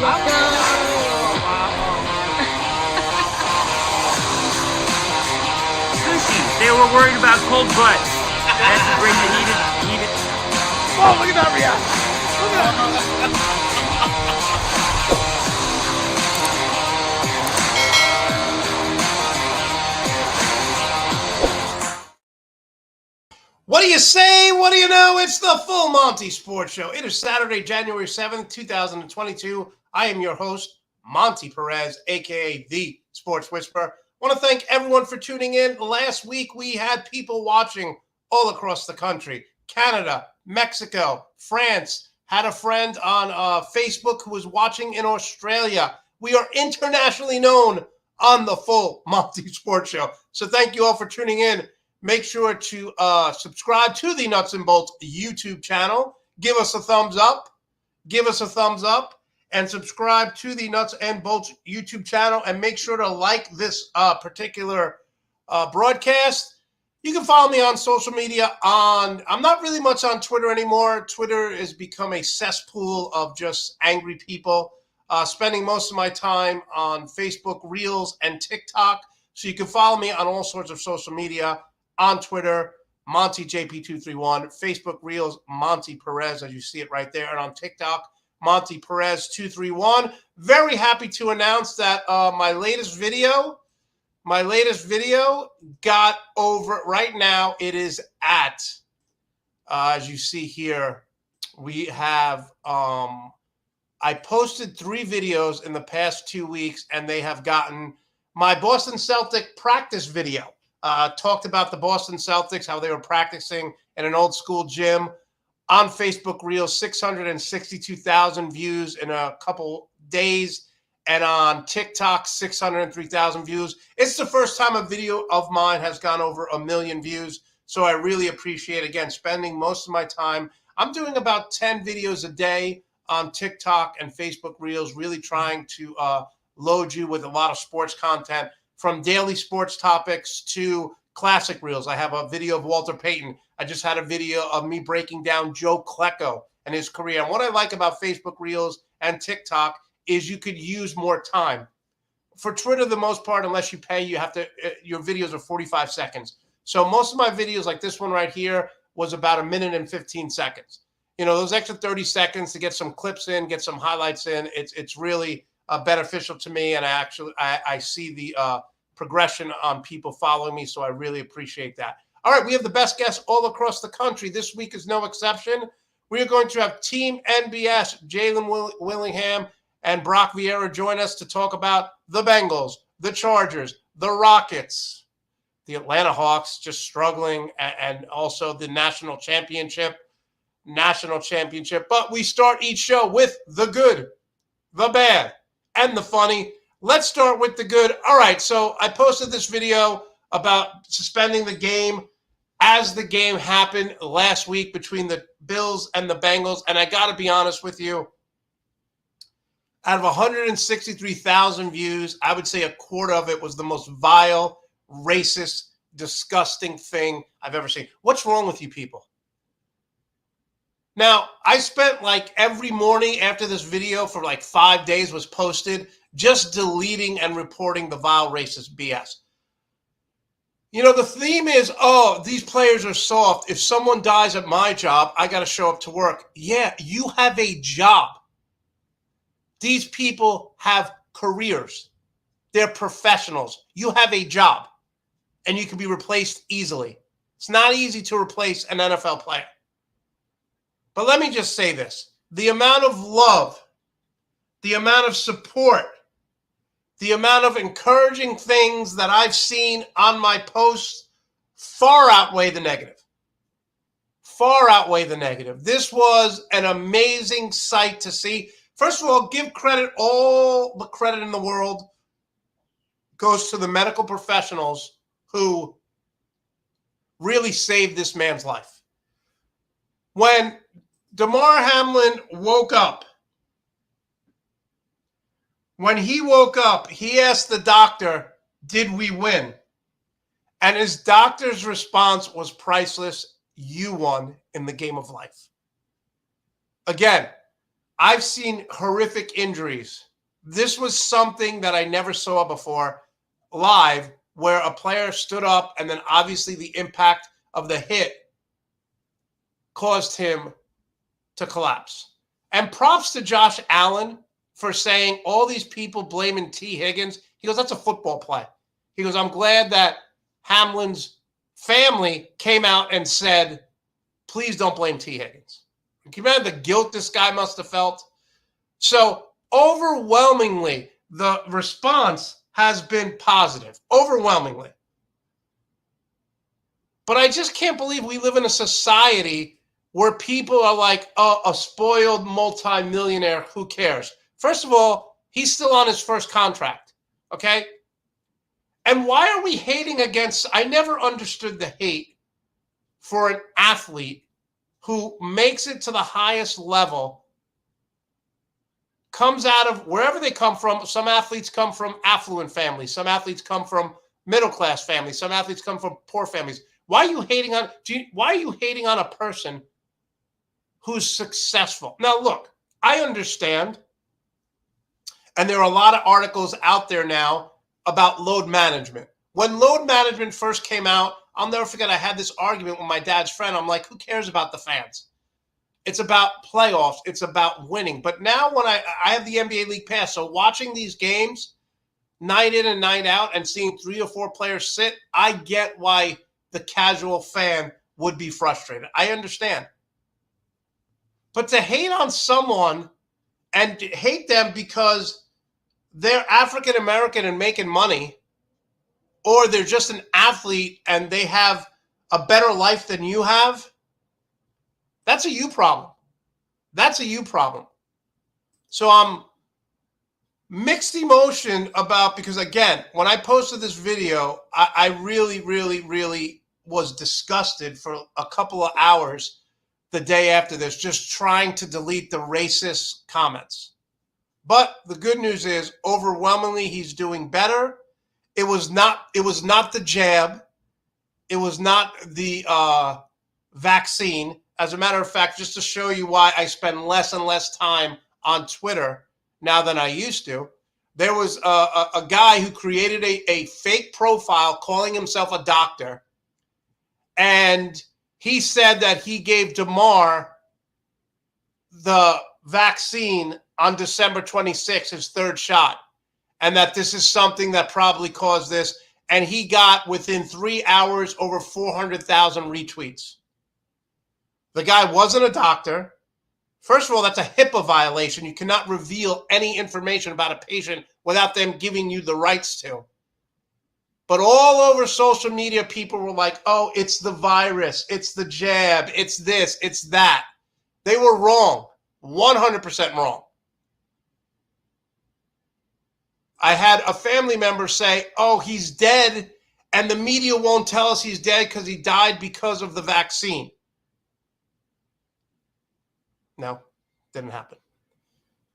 They were worried about cold butt. That's to bring the heated. Oh, look at that reaction. Look at that. What do you say? What do you know? It's the Full Monty Sports Show. It is Saturday, January 7th, 2022. I am your host, Monte Perez, a.k.a. The Sports Whisperer. I want to thank everyone for tuning in. Last week, we had people watching all across the country. Canada, Mexico, France. Had a friend on Facebook who was watching in Australia. We are internationally known on the Full Monty Sports Show. So thank you all for tuning in. Make sure to subscribe to the Nuts and Bolts YouTube channel. Give us a thumbs up. Give us a thumbs up. And subscribe to the Nuts and Bolts YouTube channel. And make sure to like this particular broadcast. You can follow me on social media. I'm not really much on Twitter anymore. Twitter has become a cesspool of just angry people. Spending most of my time on Facebook Reels and TikTok. So you can follow me on all sorts of social media. On Twitter, MonteJP231. Facebook Reels, Monte Perez, as you see it right there. And on TikTok, Monte Perez231. Very happy to announce that my latest video got over right now. It is at, as you see here, we have, I posted 3 videos in the past 2 weeks, and they have gotten my Boston Celtic practice video. Talked about the Boston Celtics, how they were practicing in an old school gym. On Facebook Reels, 662,000 views in a couple days. And on TikTok, 603,000 views. It's the first time a video of mine has gone over 1 million views. So I really appreciate, again, spending most of my time. I'm doing about 10 videos a day on TikTok and Facebook Reels, really trying to load you with a lot of sports content, from daily sports topics to classic reels. I have a video of Walter Payton. I just had a video of me breaking down Joe Klecko and his career. And what I like about Facebook Reels and TikTok is you could use more time. For Twitter, the most part, unless you pay, you have to, your videos are 45 seconds. So most of my videos, like this one right here, was about 1 minute and 15 seconds. You know, those extra 30 seconds to get some clips in, get some highlights in, it's really beneficial to me. And I see the progression on people following me, so I really appreciate that. All right, we have the best guests all across the country. This week is no exception. We are going to have Team NBS, Jalen Willingham and Brock Vierra join us to talk about the Bengals, the Chargers, the Rockets, the Atlanta Hawks just struggling, and also the national championship. But we start each show with the good, the bad, and the funny. Let's start with the good. All right, so I posted this video about suspending the game as the game happened last week between the Bills and the Bengals, and I got to be honest with you, out of 163,000 views, I would say a quarter of it was the most vile, racist, disgusting thing I've ever seen. What's wrong with you people? Now, I spent like every morning after this video for like 5 days was posted just deleting and reporting the vile racist BS. You know, the theme is, oh, these players are soft. If someone dies at my job, I got to show up to work. Yeah, you have a job. These people have careers. They're professionals. You have a job, and you can be replaced easily. It's not easy to replace an NFL player. But let me just say this. The amount of love, the amount of support, the amount of encouraging things that I've seen on my posts far outweigh the negative. Far outweigh the negative. This was an amazing sight to see. First of all, give credit, all the credit in the world goes to the medical professionals who really saved this man's life. When Damar Hamlin woke up, he asked the doctor, did we win? And his doctor's response was priceless. You won in the game of life. Again, I've seen horrific injuries. This was something that I never saw before live, where a player stood up and then obviously the impact of the hit caused him to collapse. And props to Josh Allen for saying all these people blaming T. Higgins. He goes, that's a football play. He goes, I'm glad that Hamlin's family came out and said, please don't blame T. Higgins. Can you imagine the guilt this guy must have felt? So overwhelmingly, the response has been positive. Overwhelmingly. But I just can't believe we live in a society where people are like, oh, a spoiled multimillionaire, who cares? First of all, he's still on his first contract, okay? And why are we hating against, I never understood the hate for an athlete who makes it to the highest level, comes out of wherever they come from. Some athletes come from affluent families. Some athletes come from middle-class families. Some athletes come from poor families. Why are you hating on a person who's successful? Now, look, I understand, and there are a lot of articles out there now about load management. When load management first came out, I'll never forget, I had this argument with my dad's friend. I'm like, who cares about the fans? It's about playoffs. It's about winning. But now when I have the NBA League Pass, so watching these games night in and night out and seeing 3 or 4 players sit, I get why the casual fan would be frustrated. I understand. But to hate on someone and hate them because they're African American and making money, or they're just an athlete and they have a better life than you have, that's a you problem. That's a you problem. So I'm mixed emotion about, because again, when I posted this video, I really, really, really was disgusted for a couple of hours the day after this, just trying to delete the racist comments. But the good news is, overwhelmingly, he's doing better. It was not the jab. It was not the vaccine. As a matter of fact, just to show you why I spend less and less time on Twitter now than I used to, there was a guy who created a fake profile calling himself a doctor, and he said that he gave DeMar the vaccine on December 26th, his 3rd shot, and that this is something that probably caused this. And he got, within 3 hours, over 400,000 retweets. The guy wasn't a doctor. First of all, that's a HIPAA violation. You cannot reveal any information about a patient without them giving you the rights to. But all over social media, people were like, oh, it's the virus, it's the jab, it's this, it's that. They were wrong, 100% wrong. I had a family member say, oh, he's dead, and the media won't tell us he's dead because he died because of the vaccine. No, didn't happen.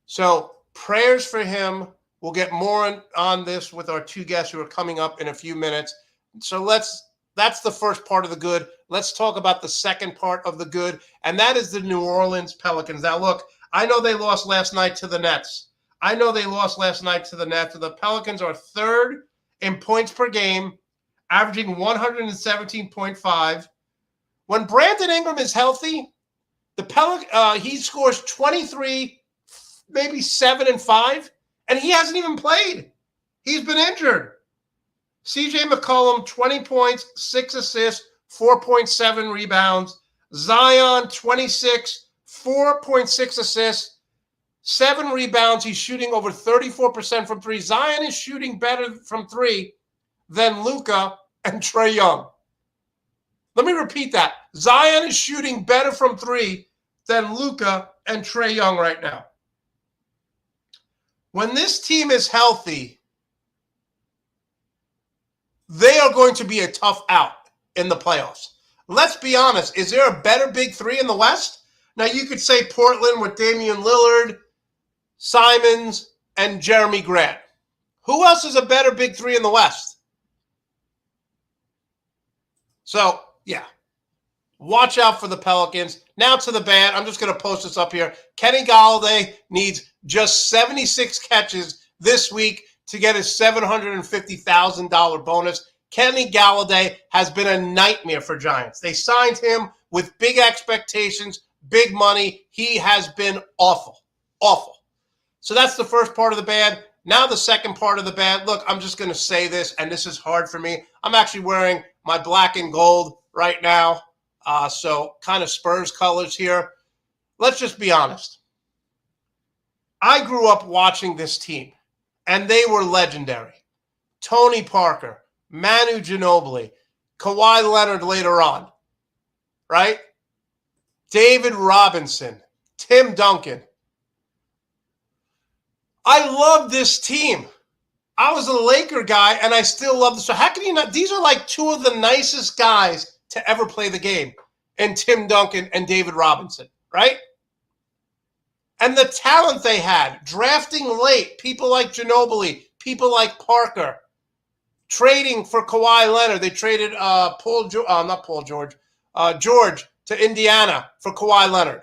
So prayers for him. We'll get more on this with our 2 guests who are coming up in a few minutes. So that's the first part of the good. Let's talk about the second part of the good, and that is the New Orleans Pelicans. Now, look, I know they lost last night to the Nets. The Pelicans are 3rd in points per game, averaging 117.5. When Brandon Ingram is healthy, he scores 23, maybe 7 and 5, and he hasn't even played. He's been injured. CJ McCollum, 20 points, 6 assists, 4.7 rebounds. Zion, 26, 4.6 assists, 7 rebounds. He's shooting over 34% from 3. Zion is shooting better from 3 than Luka and Trae Young. Let me repeat that. Zion is shooting better from 3 than Luka and Trae Young right now. When this team is healthy, they are going to be a tough out in the playoffs. Let's be honest. Is there a better big 3 in the West? Now, you could say Portland with Damian Lillard, Simons, and Jeremy Grant. Who else is a better big 3 in the West? So, yeah. Watch out for the Pelicans. Now to the bad. I'm just going to post this up here. Kenny Golladay needs just 76 catches this week to get his $750,000 bonus. Kenny Golladay has been a nightmare for Giants. They signed him with big expectations, big money. He has been awful, awful. So that's the first part of the bad. Now the second part of the bad. Look, I'm just going to say this, and this is hard for me. I'm actually wearing my black and gold right now. So kind of Spurs colors here. Let's just be honest. I grew up watching this team, and they were legendary. Tony Parker, Manu Ginobili, Kawhi Leonard later on, right? David Robinson, Tim Duncan. I love this team. I was a Laker guy, and I still love this. So how can you not? These are like two of the nicest guys to ever play the game, and Tim Duncan and David Robinson, right? And the talent they had, drafting late, people like Ginobili, people like Parker, trading for Kawhi Leonard. They traded George to Indiana for Kawhi Leonard.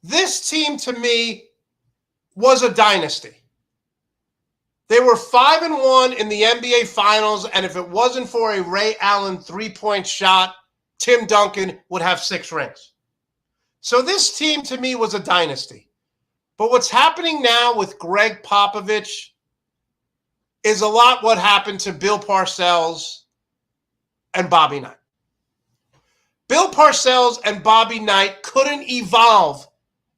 This team, to me, was a dynasty. They were 5-1 in the NBA Finals, and if it wasn't for a Ray Allen three-point shot, Tim Duncan would have 6 rings. So this team, to me, was a dynasty. But what's happening now with Greg Popovich is a lot what happened to Bill Parcells and Bobby Knight. Bill Parcells and Bobby Knight couldn't evolve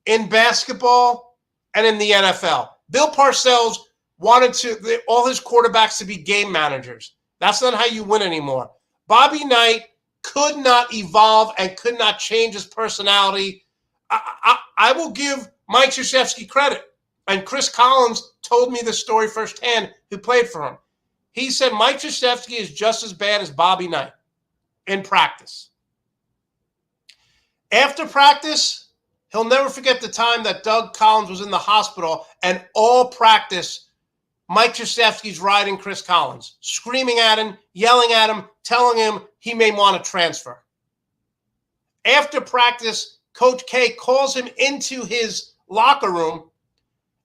in basketball and in the NFL. Bill Parcells wanted all his quarterbacks to be game managers. That's not how you win anymore. Bobby Knight could not evolve and could not change his personality. I will give Mike Krzyzewski credit. And Chris Collins told me this story firsthand, who played for him. He said Mike Krzyzewski is just as bad as Bobby Knight in practice. After practice, he'll never forget the time that Doug Collins was in the hospital, and all practice, Mike Krzyzewski's riding Chris Collins, screaming at him, yelling at him, telling him he may want to transfer. After practice, Coach K calls him into his locker room,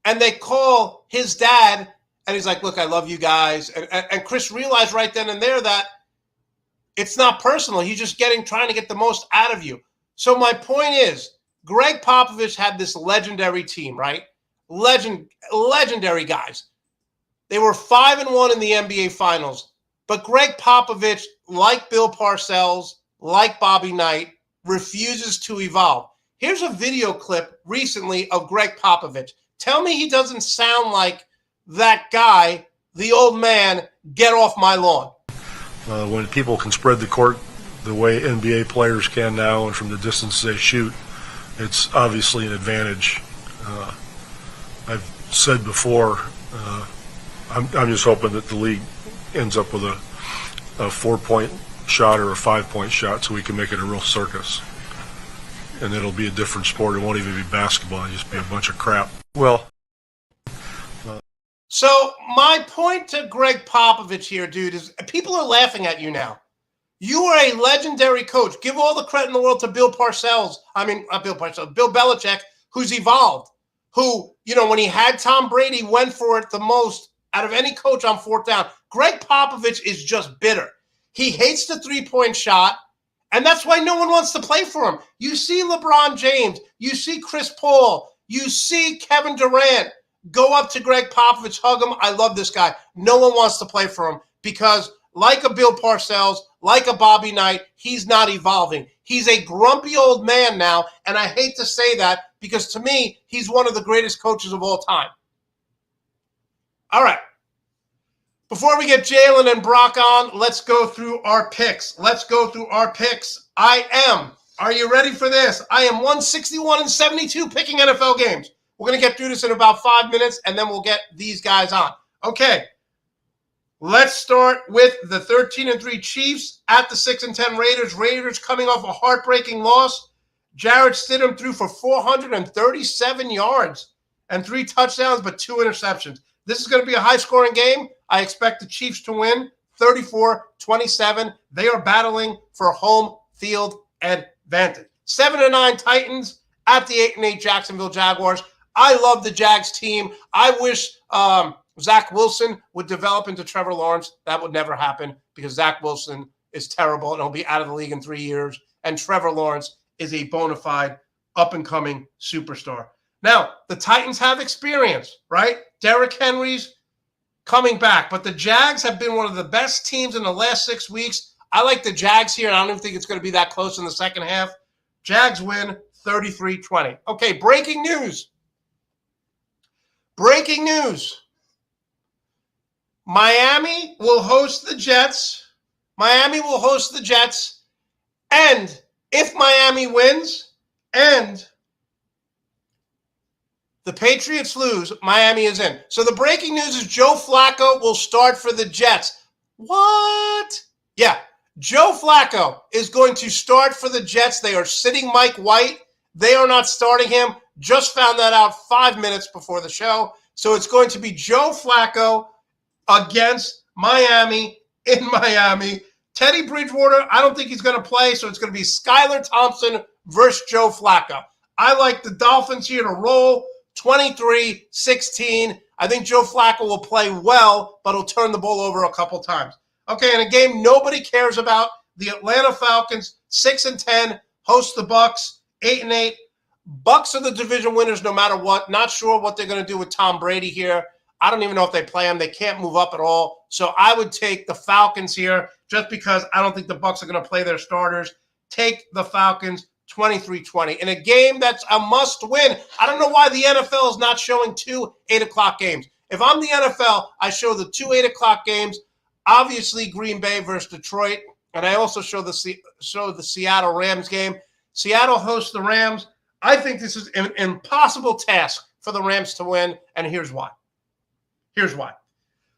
and they call his dad, and he's like, look, I love you guys. And Chris realized right then and there that it's not personal. He's just trying to get the most out of you. So my point is, Greg Popovich had this legendary team, right? Legendary guys. They were 5-1 in the NBA Finals. But Greg Popovich, like Bill Parcells, like Bobby Knight, refuses to evolve. Here's a video clip recently of Greg Popovich. Tell me he doesn't sound like that guy, the old man, get off my lawn. When people can spread the court the way NBA players can now and from the distance they shoot, it's obviously an advantage. I've said before, I'm just hoping that the league ends up with a 4-point shot or a 5-point shot so we can make it a real circus. And it'll be a different sport. It won't even be basketball. It'll just be a bunch of crap. Well. So my point to Greg Popovich here, dude, is people are laughing at you now. You are a legendary coach. Give all the credit in the world to Bill Parcells. Bill Belichick, who's evolved. Who, when he had Tom Brady, went for it the most out of any coach on 4th down. Greg Popovich is just bitter. He hates the 3-point shot, and that's why no one wants to play for him. You see LeBron James. You see Chris Paul. You see Kevin Durant. Go up to Greg Popovich, hug him. I love this guy. No one wants to play for him because, like a Bill Parcells, like a Bobby Knight, he's not evolving. He's a grumpy old man now, and I hate to say that because, to me, he's one of the greatest coaches of all time. All right. Before we get Jalen and Brock on, let's go through our picks. Are you ready for this? I am 161-72 picking NFL games. We're going to get through this in about 5 minutes, and then we'll get these guys on. Okay, let's start with the 13-3 Chiefs at the 6-10 Raiders. Raiders coming off a heartbreaking loss. Jarrett Stidham threw for 437 yards and 3 touchdowns, but 2 interceptions. This is going to be a high-scoring game. I expect the Chiefs to win 34-27. They are battling for home field advantage. 7-9 Titans at the 8-8 Jacksonville Jaguars. I love the Jags team. I wish Zach Wilson would develop into Trevor Lawrence. That would never happen because Zach Wilson is terrible and he'll be out of the league in 3 years. And Trevor Lawrence is a bona fide up-and-coming superstar. Now, the Titans have experience, right? Derrick Henry's coming back, but the Jags have been one of the best teams in the last 6 weeks. I like the Jags here, and I don't even think it's going to be that close in the second half. Jags win 33-20. Okay, breaking news. Breaking news. Miami will host the Jets. Miami will host the Jets. And if Miami wins and the Patriots lose, Miami is in. So the breaking news is Joe Flacco will start for the Jets. What? Yeah, Joe Flacco is going to start for the Jets. They are sitting Mike White. They are not starting him. Just found that out 5 minutes before the show. So it's going to be Joe Flacco against Miami in Miami. Teddy Bridgewater, I don't think he's going to play, so it's going to be Skylar Thompson versus Joe Flacco. I like the Dolphins here to roll 23-16. I think Joe Flacco will play well, but he'll turn the ball over a couple times. Okay, in a game nobody cares about, the Atlanta Falcons, 6-10, host the Bucks, 8-8. Bucks are the division winners no matter what. Not sure what they're going to do with Tom Brady here. I don't even know if they play him. They can't move up at all. So I would take the Falcons here just because I don't think the Bucks are going to play their starters. Take the Falcons 23-20. In a game that's a must-win. I don't know why the NFL is not showing 2 8 o'clock games. If I'm the NFL, I show the 2 8 o'clock games. Obviously, Green Bay versus Detroit. And I also show the Seattle Rams game. Seattle hosts the Rams. I think this is an impossible task for the Rams to win, and here's why. Here's why.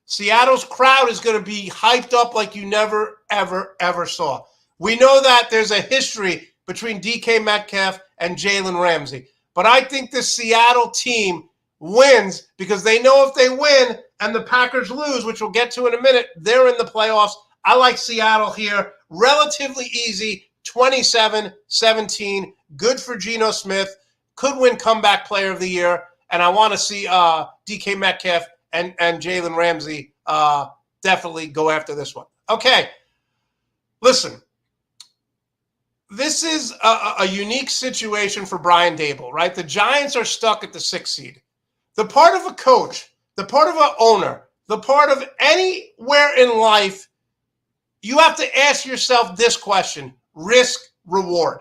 Seattle's crowd is going to be hyped up like you never, ever, ever saw. We know that there's a history between DK Metcalf and Jalen Ramsey, but I think the Seattle team wins because they know if they win and the Packers lose, which we'll get to in a minute, they're in the playoffs. I like Seattle here. Relatively easy, 27-17. Good for Geno Smith. Could win comeback player of the year. And I want to see DK Metcalf and Jalen Ramsey definitely go after this one. Okay, listen. This is a unique situation for Brian Daboll, right? The Giants are stuck at the 6th seed. The part of a coach, the part of an owner, the part of anywhere in life, you have to ask yourself this question: risk, reward.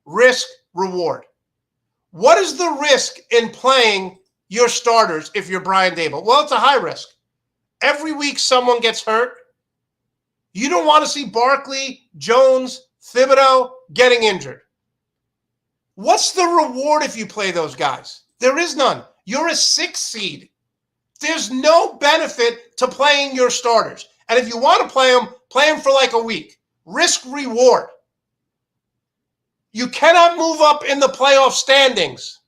Risk, reward. What is the risk in playing your starters if you're Brian Daboll? Well, it's a high risk. Every week someone gets hurt. You don't want to see Barkley, Jones, Thibodeau getting injured. What's the reward if you play those guys? There is none. You're a 6th seed. There's no benefit to playing your starters. And if you want to play them for like a week. Risk, reward. You cannot move up in the playoff standings.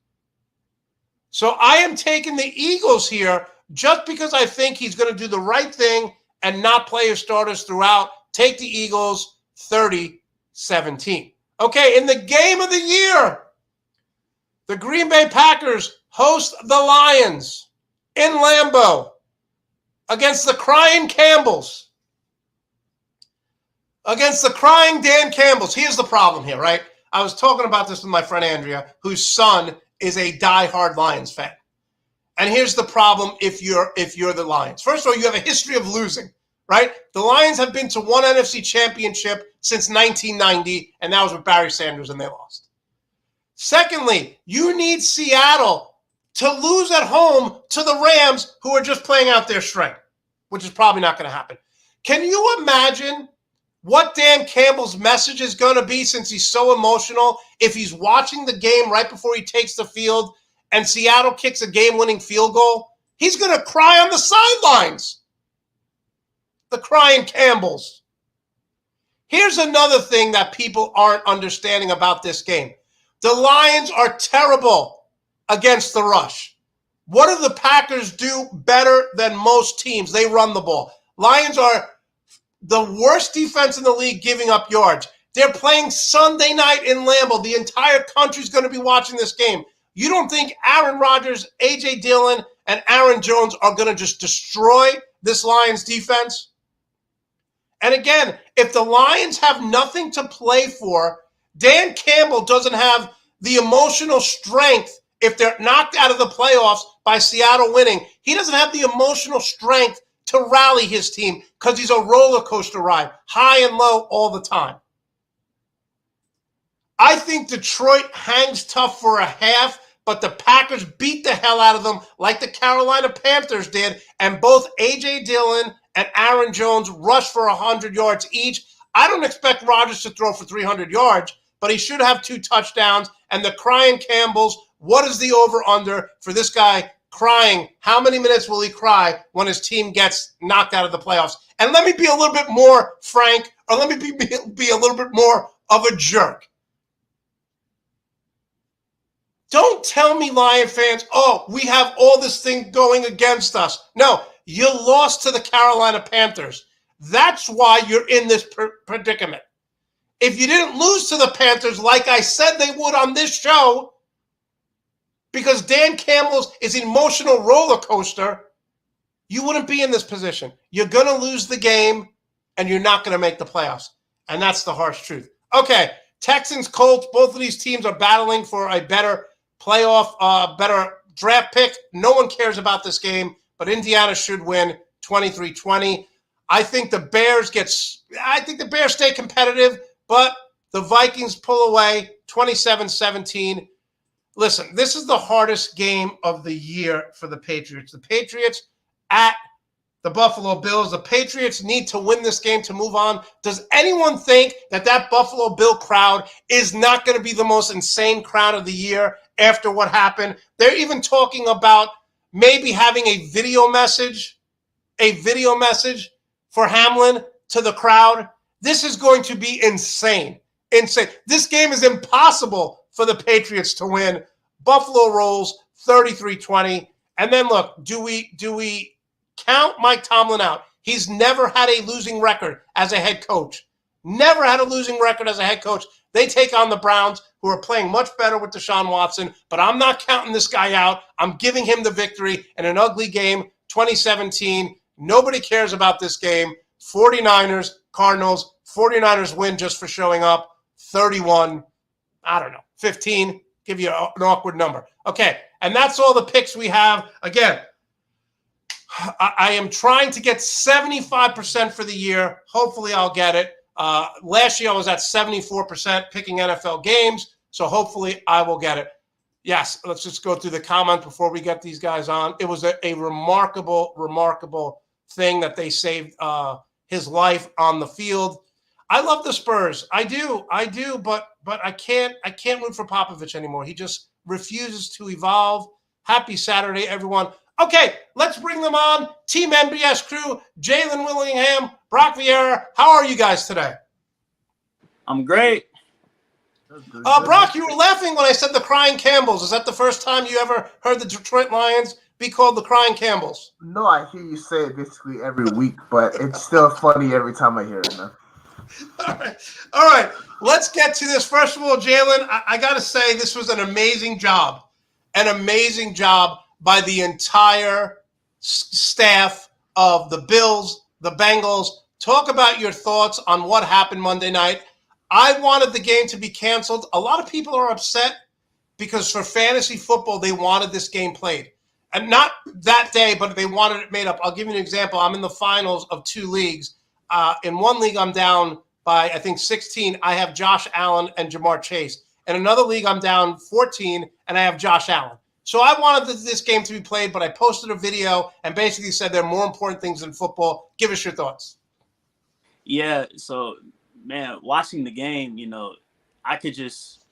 So I am taking the Eagles here just because I think he's going to do the right thing and not play his starters throughout. Take the Eagles 30-17. Okay, in the game of the year, the Green Bay Packers host the Lions in Lambeau against the crying Campbells. Against the crying Dan Campbells. Here's the problem here, right? I was talking about this with my friend Andrea, whose son is a diehard Lions fan. And here's the problem if you're the Lions. First of all, you have a history of losing, right? The Lions have been to one NFC championship since 1990, and that was with Barry Sanders, and they lost. Secondly, you need Seattle to lose at home to the Rams, who are just playing out their strength, which is probably not going to happen. Can you imagine what Dan Campbell's message is going to be, since he's so emotional, if he's watching the game right before he takes the field and Seattle kicks a game-winning field goal? He's going to cry on the sidelines. The crying Campbells. Here's another thing that people aren't understanding about this game. The Lions are terrible against the rush. What do the Packers do better than most teams? They run the ball. Lions are the worst defense in the league giving up yards. They're playing Sunday night in Lambeau. The entire country's going to be watching this game. You don't think Aaron Rodgers, A.J. Dillon, and Aaron Jones are going to just destroy this Lions defense? And again, if the Lions have nothing to play for, Dan Campbell doesn't have the emotional strength if they're knocked out of the playoffs by Seattle winning. He doesn't have the emotional strength to rally his team because he's a roller coaster ride, high and low all the time. I think Detroit hangs tough for a half, but the Packers beat the hell out of them like the Carolina Panthers did, and both A.J. Dillon and Aaron Jones rushed for 100 yards each. I don't expect Rodgers to throw for 300 yards, but he should have 2 touchdowns. And the crying Campbells, what is the over-under for this guy crying? How many minutes will he cry when his team gets knocked out of the playoffs? And let me be a little bit more frank, or let me be a little bit more of a jerk. Don't tell me, Lion fans, oh, we have all this thing going against us. No, you lost to the Carolina Panthers. That's why you're in this predicament. If you didn't lose to the Panthers like I said they would on this show, because Dan Campbell's is an emotional roller coaster, you wouldn't be in this position. You're going to lose the game, and you're not going to make the playoffs. And that's the harsh truth. Okay, Texans, Colts, both of these teams are battling for a better playoff, better draft pick. No one cares about this game, but Indiana should win 23-20. I think the Bears stay competitive, but the Vikings pull away 27-17. Listen, this is the hardest game of the year for the Patriots. The Patriots at the Buffalo Bills. The Patriots need to win this game to move on. Does anyone think that Buffalo Bill crowd is not going to be the most insane crowd of the year after what happened? They're even talking about maybe having a video message for Hamlin to the crowd. This is going to be insane. Insane. This game is impossible for the Patriots to win. Buffalo rolls 33-20. And then look, do we count Mike Tomlin out? He's never had a losing record as a head coach. Never had a losing record as a head coach. They take on the Browns, who are playing much better with Deshaun Watson, but I'm not counting this guy out. I'm giving him the victory in an ugly game, 2017. Nobody cares about this game. 49ers, Cardinals. 49ers win just for showing up. 31, 15. Give you an awkward number. Okay, and that's all the picks we have. Again, I am trying to get 75% for the year. Hopefully I'll get it. Last year I was at 74% picking NFL games, so hopefully I will get it. Yes, let's just go through the comments before we get these guys on. It was a remarkable thing that they saved his life on the field. I love the Spurs. I do, but I can't root for Popovich anymore. He just refuses to evolve. Happy Saturday, everyone. Okay, let's bring them on. Team NBS crew, Jalen Willingham, Brock Vierra. How are you guys today? I'm great. Brock, you were laughing when I said the Crying Campbells. Is that the first time you ever heard the Detroit Lions be called the Crying Campbells? No, I hear you say it basically every week, but it's still funny every time I hear it, man. All right. Let's get to this. First of all, Jalen, I got to say this was an amazing job by the entire staff of the Bills, the Bengals. Talk about your thoughts on what happened Monday night. I wanted the game to be canceled. A lot of people are upset because for fantasy football, they wanted this game played. And not that day, but they wanted it made up. I'll give you an example. I'm in the finals of 2 leagues. In one league, I'm down by, I think, 16. I have Josh Allen and Jamar Chase. In another league, I'm down 14, and I have Josh Allen. So I wanted this game to be played, but I posted a video and basically said there are more important things than football. Give us your thoughts. Yeah, so, man, watching the game, I could just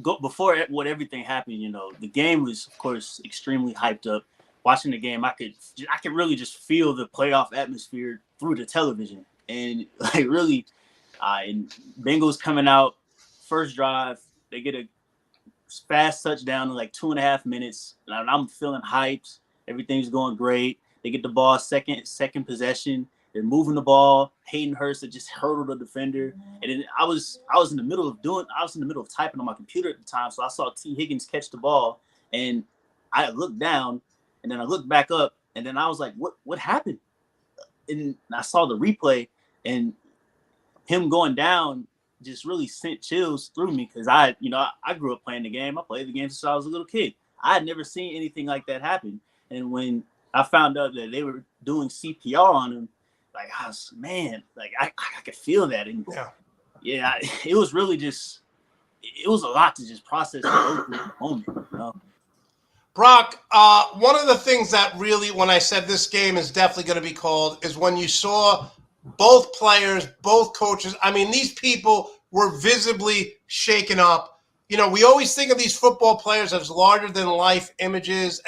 go before everything happened. The game was, of course, extremely hyped up. Watching the game, I could really just feel the playoff atmosphere through the television, and really, and Bengals coming out first drive, they get a fast touchdown in 2.5 minutes, and I'm feeling hyped. Everything's going great. They get the ball second possession. they're moving the ball. Hayden Hurst had just hurdled a defender, and then I was in the middle of typing on my computer at the time, so I saw T. Higgins catch the ball, and I looked down, and then I looked back up, and then I was like, what happened? And I saw the replay, and him going down just really sent chills through me because I grew up playing the game. I played the game since I was a little kid. I had never seen anything like that happen. And when I found out that they were doing CPR on him, like, I could feel that. And it was really just, it was a lot to just process at the moment, you know? Brock, one of the things that really, when I said this game is definitely going to be called, is when you saw both players, both coaches. I mean, these people were visibly shaken up. You know, we always think of these football players as larger-than-life images,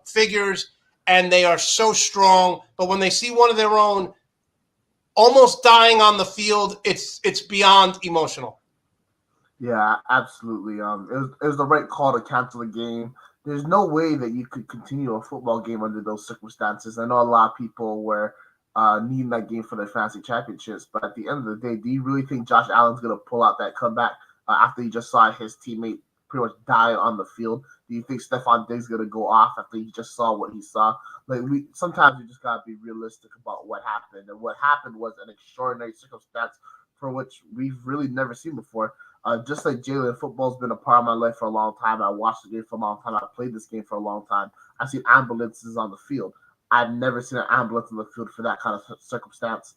figures, and they are so strong. But when they see one of their own almost dying on the field, it's beyond emotional. Yeah, absolutely. It was the right call to cancel the game. There's no way that you could continue a football game under those circumstances. I know a lot of people were needing that game for their fantasy championships, but at the end of the day, do you really think Josh Allen's going to pull out that comeback after he just saw his teammate pretty much die on the field? Do you think Stephon Diggs is going to go off after he just saw what he saw? Like, sometimes you just got to be realistic about what happened, and what happened was an extraordinary circumstance for which we've really never seen before. Just like Jalen, football's been a part of my life for a long time. I watched the game for a long time. I played this game for a long time. I've seen ambulances on the field. I've never seen an ambulance on the field for that kind of circumstance.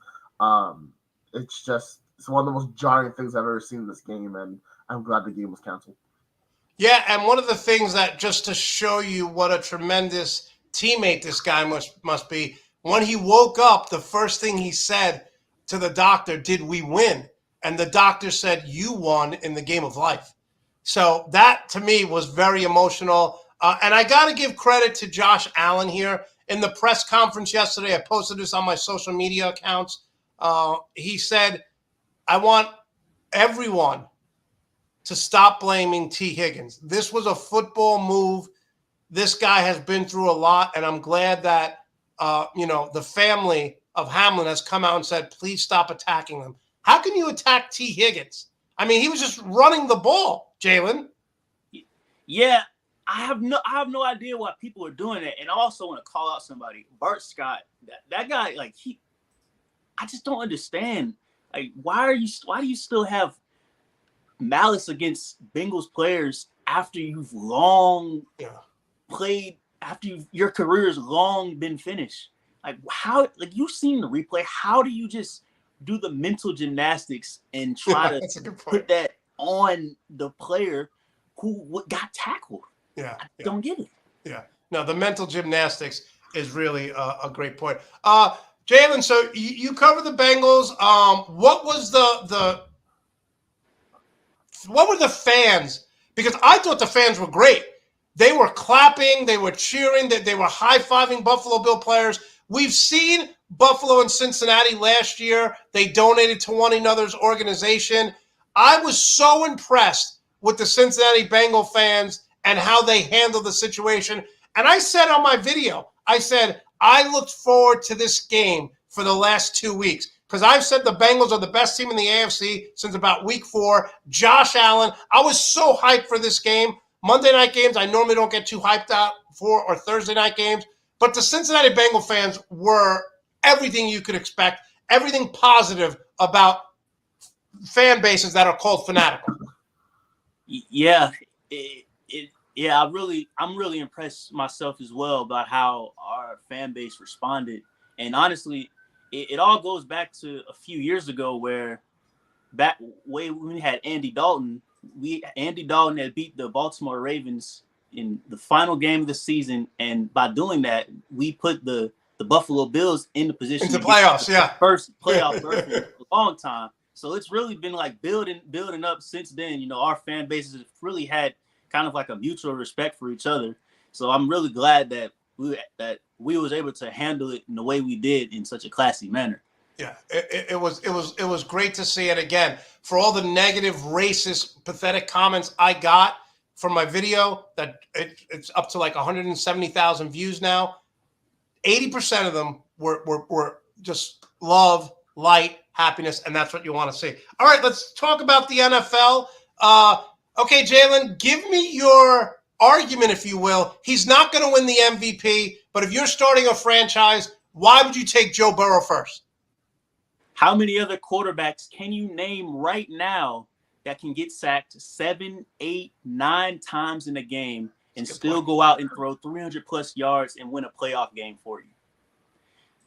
It's one of the most jarring things I've ever seen in this game, and I'm glad the game was canceled. Yeah, and one of the things that, just to show you what a tremendous teammate this guy must be, when he woke up, the first thing he said to the doctor, "Did we win?" And the doctor said, "You won in the game of life." So that, to me, was very emotional. And I got to give credit to Josh Allen here. In the press conference yesterday, I posted this on my social media accounts. He said, "I want everyone to stop blaming T. Higgins. This was a football move. This guy has been through a lot, and I'm glad that the family of Hamlin has come out and said, please stop attacking him." How can you attack T. Higgins? I mean, he was just running the ball, Jalen. Yeah, I have no idea why people are doing it. And I also want to call out somebody, Bart Scott. That guy, like, I just don't understand. Like, why do you still have malice against Bengals players after you've long played, after your career has long been finished? Like, how? Like, you've seen the replay. How do you just do the mental gymnastics and try to put that on the player who got tackled? I don't get it. Yeah. No, the mental gymnastics is really a great point. Jalen, so you cover the Bengals. What was what were the fans? Because I thought the fans were great. They were clapping, they were cheering, they were high-fiving Buffalo Bill players. We've seen Buffalo and Cincinnati last year. They donated to one another's organization. I was so impressed with the Cincinnati Bengal fans and how they handled the situation. And I said on my video, I said, I looked forward to this game for the last 2 weeks because I've said the Bengals are the best team in the AFC since about week 4. Josh Allen, I was so hyped for this game. Monday night games, I normally don't get too hyped out for, or Thursday night games. But the Cincinnati Bengal fans were everything you could expect, everything positive about fan bases that are called fanatical. Yeah, I'm really impressed myself as well about how our fan base responded. And honestly, it all goes back to a few years ago where when we had Andy Dalton. Andy Dalton had beat the Baltimore Ravens in the final game of the season, and by doing that, we put the Buffalo Bills in the position into playoffs. First playoff berth in a long time. So it's really been like building up since then. You know, our fan bases have really had kind of like a mutual respect for each other. So I'm really glad that we was able to handle it in the way we did in such a classy manner. Yeah, it was great to see it again. For all the negative, racist, pathetic comments I got from my video, that it's up to like 170,000 views now. 80% of them were just love, light, happiness, and that's what you want to see. All right, let's talk about the NFL. Okay, Jalen, give me your argument, if you will. He's not going to win the MVP, but if you're starting a franchise, why would you take Joe Burrow first? How many other quarterbacks can you name right now that can get sacked 7, 8, 9 times in a game and still go out and throw 300 plus yards and win a playoff game for you?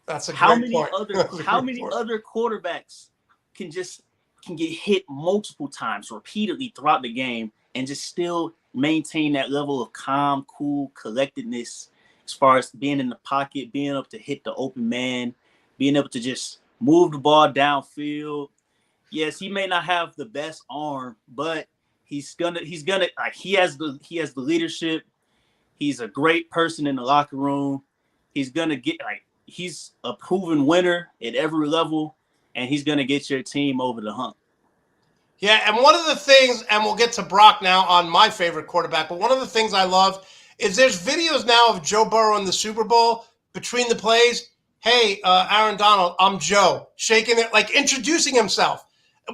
That's a how great many point. other quarterbacks can get hit multiple times repeatedly throughout the game and just still maintain that level of calm, cool, collectedness as far as being in the pocket, being able to hit the open man, being able to just move the ball downfield. Yes, he may not have the best arm, but he's gonna like he has the leadership. He's a great person in the locker room. He's gonna get he's a proven winner at every level, and he's gonna get your team over the hump. Yeah, and one of the things, and we'll get to Brock now on my favorite quarterback, but one of the things I love is there's videos now of Joe Burrow in the Super Bowl between the plays. Hey, Aaron Donald, I'm Joe, shaking it, like introducing himself.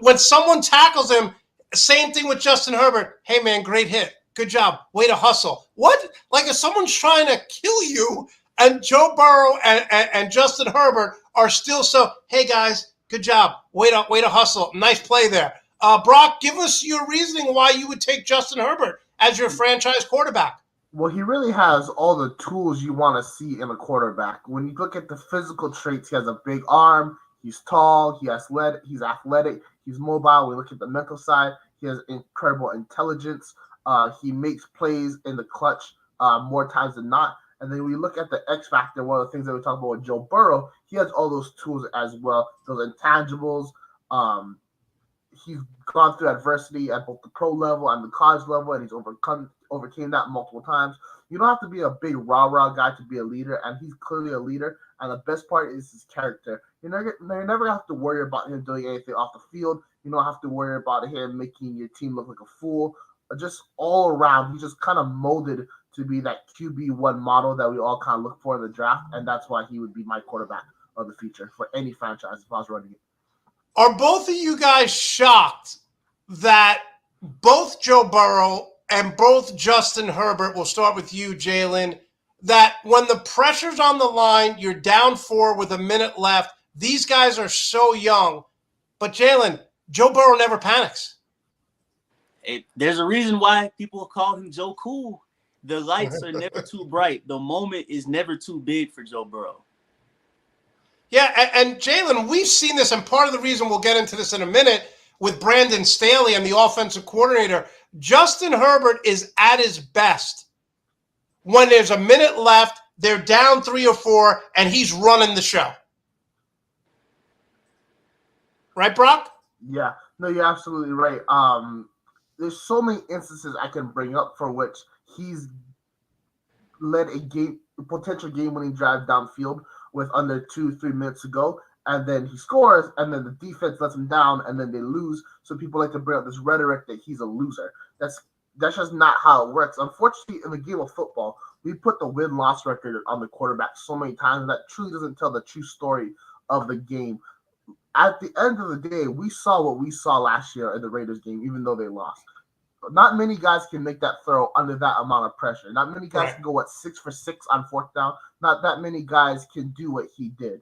When someone tackles him, same thing with Justin Herbert. Hey, man, great hit. Good job. Way to hustle. What? Like if someone's trying to kill you and Joe Burrow and Justin Herbert are still so, hey, guys, good job. Way to hustle. Nice play there. Brock, give us your reasoning why you would take Justin Herbert as your franchise quarterback. Well, he really has all the tools you want to see in a quarterback. When you look at the physical traits, he has a big arm, he's tall, he's athletic, he's mobile. We look at the mental side, he has incredible intelligence. He makes plays in the clutch more times than not. And then we look at the X factor, one of the things that we talk about with Joe Burrow, he has all those tools as well, those intangibles. He's gone through adversity at both the pro level and the college level, and he's overcame that multiple times. You don't have to be a big rah-rah guy to be a leader, and he's clearly a leader. And the best part is his character. You never have to worry about him doing anything off the field. You don't have to worry about him making your team look like a fool. Just all around, he's just kind of molded to be that QB1 model that we all kind of look for in the draft, and that's why he would be my quarterback of the future for any franchise if I was running it. Are both of you guys shocked that both Joe Burrow and both Justin Herbert, we'll start with you, Jalen, that when the pressure's on the line, you're down 4 with a minute left, these guys are so young. But Jalen, Joe Burrow never panics. There's a reason why people call him Joe Cool. The lights are never too bright. The moment is never too big for Joe Burrow. Yeah, and Jalen, we've seen this, and part of the reason we'll get into this in a minute with Brandon Staley and the offensive coordinator, Justin Herbert is at his best when there's a minute left, they're down 3 or 4, and he's running the show. Right, Brock? Yeah, no, you're absolutely right. There's so many instances I can bring up for which he's led a potential game-winning drive downfield with under 2-3 minutes to go, and then he scores, and then the defense lets him down, and then they lose. So people like to bring up this rhetoric that he's a loser. That's just not how it works. Unfortunately, in the game of football, we put the win-loss record on the quarterback so many times that truly doesn't tell the true story of the game. At the end of the day, we saw what we saw last year in the Raiders game, even though they lost. Not many guys can make that throw under that amount of pressure. Not many guys can go, 6 for 6 on 4th down. Not that many guys can do what he did.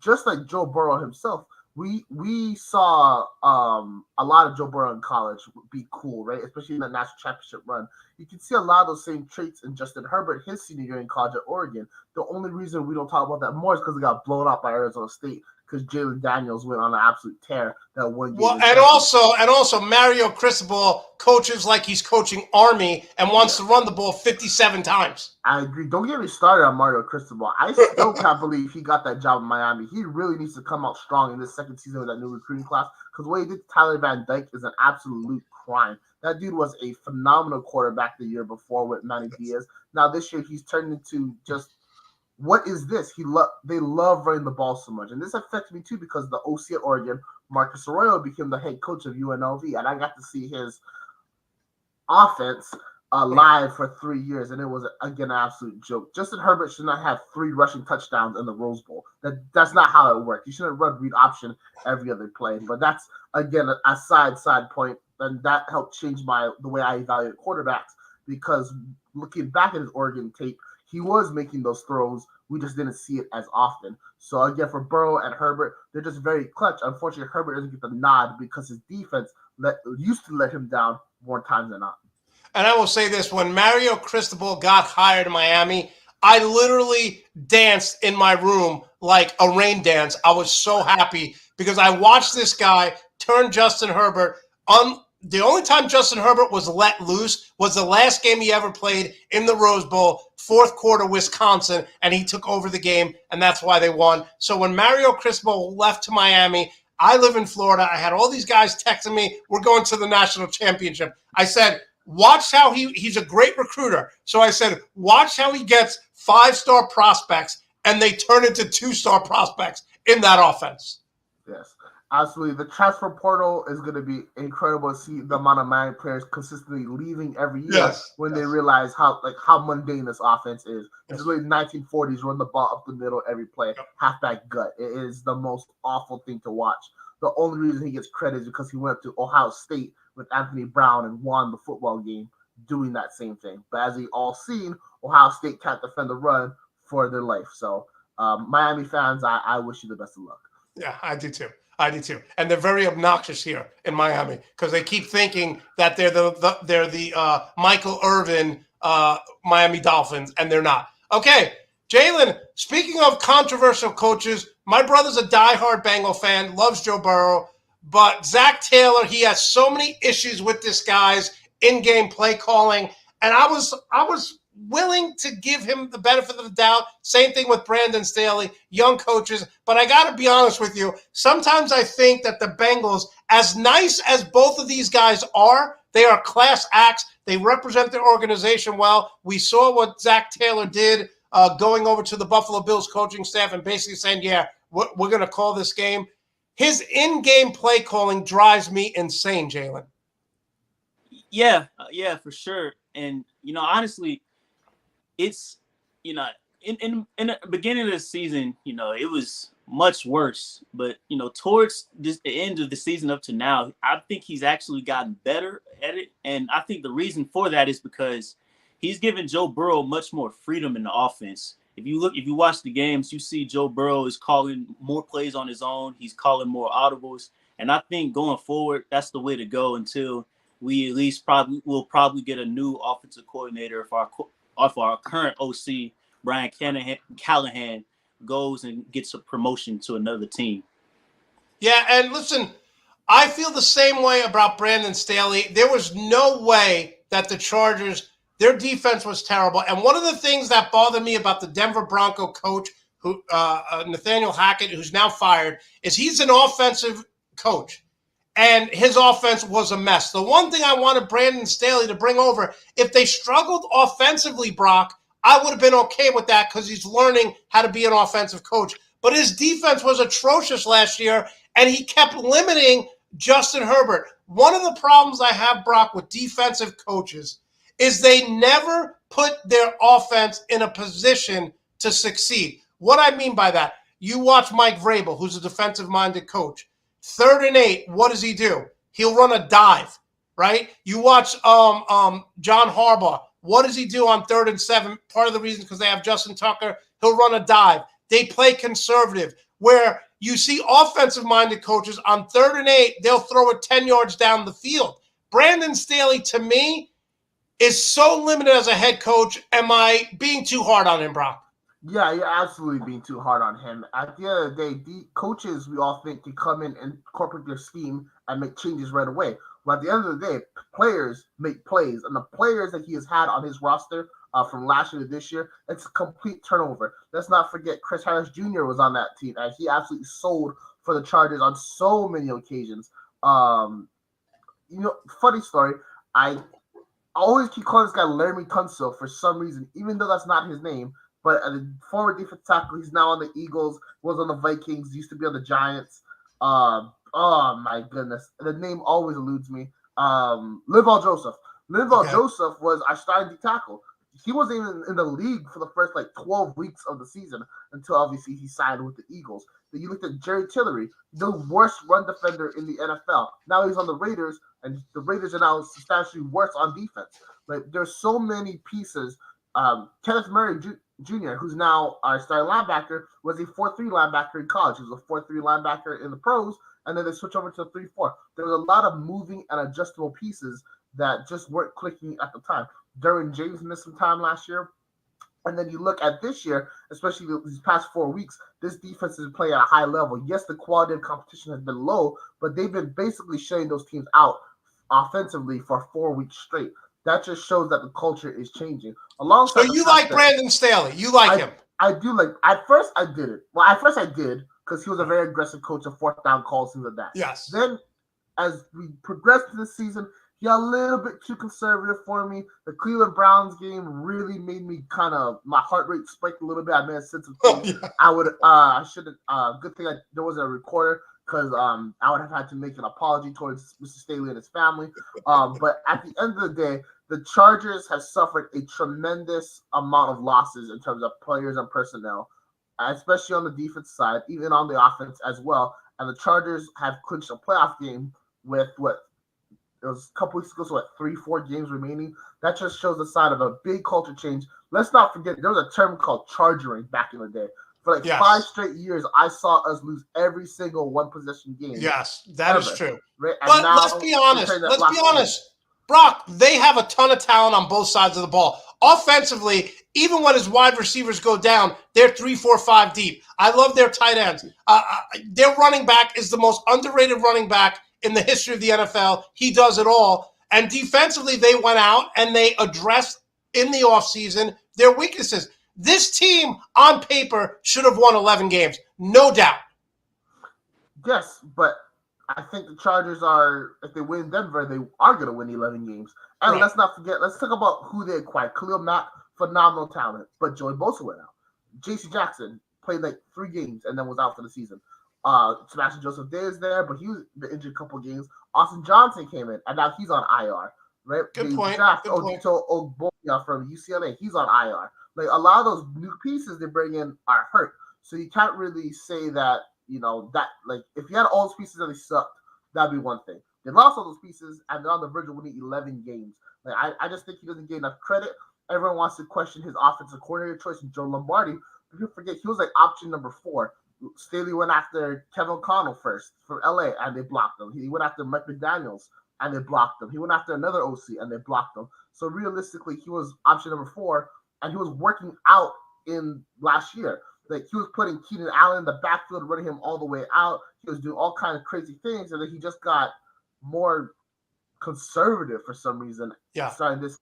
Just like Joe Burrow himself, we saw a lot of Joe Burrow in college be cool, right? Especially in that national championship run. You can see a lot of those same traits in Justin Herbert, his senior year in college at Oregon. The only reason we don't talk about that more is because he got blown out by Arizona State, because Jalen Daniels went on an absolute tear that one game. Well, and also Mario Cristobal coaches like he's coaching Army and wants to run the ball 57 times. I agree. Don't get me started on Mario Cristobal. I still can't believe he got that job in Miami. He really needs to come out strong in this second season with that new recruiting class, because what he did to Tyler Van Dyke is an absolute crime. That dude was a phenomenal quarterback the year before with Manny Diaz. Now this year he's turned into just, what is this? They love running the ball so much. And this affects me too, because the OC at Oregon, Marcus Arroyo, became the head coach of UNLV, and I got to see his offense live for 3 years, and it was again an absolute joke. Justin Herbert should not have 3 rushing touchdowns in the Rose Bowl. That's not how it worked. You shouldn't run read option every other play. But that's again a side point, and that helped change the way I evaluate quarterbacks, because looking back at his Oregon tape, he was making those throws. We just didn't see it as often. So again, for Burrow and Herbert, they're just very clutch. Unfortunately, Herbert doesn't get the nod because his defense used to let him down more times than not. And I will say this, when Mario Cristobal got hired in Miami, I literally danced in my room like a rain dance. I was so happy because I watched this guy turn Justin Herbert. The only time Justin Herbert was let loose was the last game he ever played in the Rose Bowl, fourth quarter, Wisconsin, and he took over the game, and that's why they won. So when Mario Cristobal left to Miami, I live in Florida. I had all these guys texting me, we're going to the national championship. I said, watch how he's a great recruiter. So I said, watch how he gets 5-star prospects, and they turn into 2-star prospects in that offense. Yes, absolutely. The transfer portal is going to be incredible to see the amount of Miami players consistently leaving every year they realize how mundane this offense is. It's really 1940s, run the ball up the middle every play, halfback gut. It is the most awful thing to watch. The only reason he gets credit is because he went up to Ohio State with Anthony Brown and won the football game doing that same thing. But as we all seen, Ohio State can't defend the run for their life. So Miami fans, I wish you the best of luck. Yeah, I do too. And they're very obnoxious here in Miami because they keep thinking that they're the Michael Irvin Miami Dolphins, and they're not. Okay, Jalen, speaking of controversial coaches, my brother's a diehard Bengal fan, loves Joe Burrow. But Zach Taylor, he has so many issues with this guy's in-game play calling, and I was willing to give him the benefit of the doubt. Same thing with Brandon Staley, young coaches. But I got to be honest with you, sometimes I think that the Bengals, as nice as both of these guys are, they are class acts. They represent their organization well. We saw what Zach Taylor did going over to the Buffalo Bills coaching staff and basically saying, yeah, we're going to call this game. His in-game play calling drives me insane, Jalen. Yeah, for sure. And, honestly, it's, in the beginning of the season, it was much worse. But, towards the end of the season up to now, I think he's actually gotten better at it. And I think the reason for that is because he's given Joe Burrow much more freedom in the offense. If you watch the games, you see Joe Burrow is calling more plays on his own. He's calling more audibles. And I think going forward, that's the way to go until we at least will probably get a new offensive coordinator if our current OC, Brian Callahan, goes and gets a promotion to another team. Yeah, and listen, I feel the same way about Brandon Staley. There was no way that the Chargers – their defense was terrible. And one of the things that bothered me about the Denver Bronco coach, who Nathaniel Hackett, who's now fired, is he's an offensive coach. And his offense was a mess. The one thing I wanted Brandon Staley to bring over, if they struggled offensively, Brock, I would have been okay with that because he's learning how to be an offensive coach. But his defense was atrocious last year, and he kept limiting Justin Herbert. One of the problems I have, Brock, with defensive coaches is they never put their offense in a position to succeed. What I mean by that, you watch Mike Vrabel, who's a defensive-minded coach. 3rd and 8, what does he do? He'll run a dive, right? You watch John Harbaugh. What does he do on 3rd and 7? Part of the reason because they have Justin Tucker. He'll run a dive. They play conservative, where you see offensive-minded coaches on 3rd and 8, they'll throw it 10 yards down the field. Brandon Staley, to me, is so limited as a head coach. Am I being too hard on him, Brock? Yeah, you're absolutely being too hard on him. At the end of the day, the coaches, we all think, can come in and incorporate their scheme and make changes right away. But at the end of the day, players make plays. And the players that he has had on his roster from last year to this year, it's a complete turnover. Let's not forget Chris Harris Jr. was on that team, and he absolutely sold for the Chargers on so many occasions. Funny story, I always keep calling this guy Laramie Tunsil for some reason, even though that's not his name. But a former defensive tackle, he's now on the Eagles, was on the Vikings, used to be on the Giants. Oh, my goodness. The name always eludes me. Linval Joseph. Linval Joseph was our starting tackle. He wasn't even in the league for the first 12 weeks of the season until obviously he signed with the Eagles. Then you looked at Jerry Tillery, the worst run defender in the NFL. Now he's on the Raiders, and the Raiders are now substantially worse on defense. There's so many pieces. Kenneth Murray Jr., who's now our starting linebacker, was a 4-3 linebacker in college. He was a 4-3 linebacker in the pros, and then they switched over to a 3-4. There was a lot of moving and adjustable pieces that just weren't clicking at the time. Derwin James missed some time last year. And then you look at this year, especially these past 4 weeks, this defense is playing at a high level. Yes, the quality of competition has been low, but they've been basically shutting those teams out offensively for 4 weeks straight. That just shows that the culture is changing. So you like Brandon Staley? You like him? I do like. At first, I didn't. Well, at first I did because he was a very aggressive coach of fourth down calls, things like that. Yes. Then, as we progressed through the season, he got a little bit too conservative for me. The Cleveland Browns game really made me my heart rate spiked a little bit. I may have said some things. I shouldn't. Good thing there wasn't a recorder because I would have had to make an apology towards Mr. Staley and his family. But at the end of the day, the Chargers have suffered a tremendous amount of losses in terms of players and personnel, especially on the defense side, even on the offense as well. And the Chargers have clinched a playoff game with it was a couple weeks ago, so 3-4 games remaining. That just shows the sign of a big culture change. Let's not forget, there was a term called chargering back in the day. For 5 straight years, I saw us lose every single one-possession game. Yes, that is true. Right? But let's be honest. Brock, they have a ton of talent on both sides of the ball. Offensively, even when his wide receivers go down, they're 3, 4, 5 deep. I love their tight ends. Their running back is the most underrated running back in the history of the NFL. He does it all. And defensively, they went out and they addressed in the offseason their weaknesses. This team, on paper, should have won 11 games. No doubt. Yes, but I think the Chargers if they win Denver, they are going to win 11 games. And let's not forget, let's talk about who they acquired. Khalil Mack, phenomenal talent, but Joey Bosa went out. J.C. Jackson played 3 games and then was out for the season. Sebastian Joseph Day is there, but he was injured a couple games. Austin Johnson came in, and now he's on IR. Right? Good point. Odito Ogbonya from UCLA, he's on IR. A lot of those new pieces they bring in are hurt, so you can't really say that if you had all those pieces and they sucked, that'd be one thing. They lost all those pieces, and they're on the verge of winning 11 games. I just think he doesn't get enough credit. Everyone wants to question his offensive coordinator choice in Joe Lombardi, but you forget he was option number 4. Staley went after Kevin O'Connell first from LA, and they blocked him. He went after Mike McDaniels, and they blocked him. He went after another OC, and they blocked him. So realistically, he was option number 4, and he was working out in last year. He was putting Keenan Allen in the backfield, running him all the way out. He was doing all kinds of crazy things, and then he just got more conservative for some reason. Yeah. Starting this,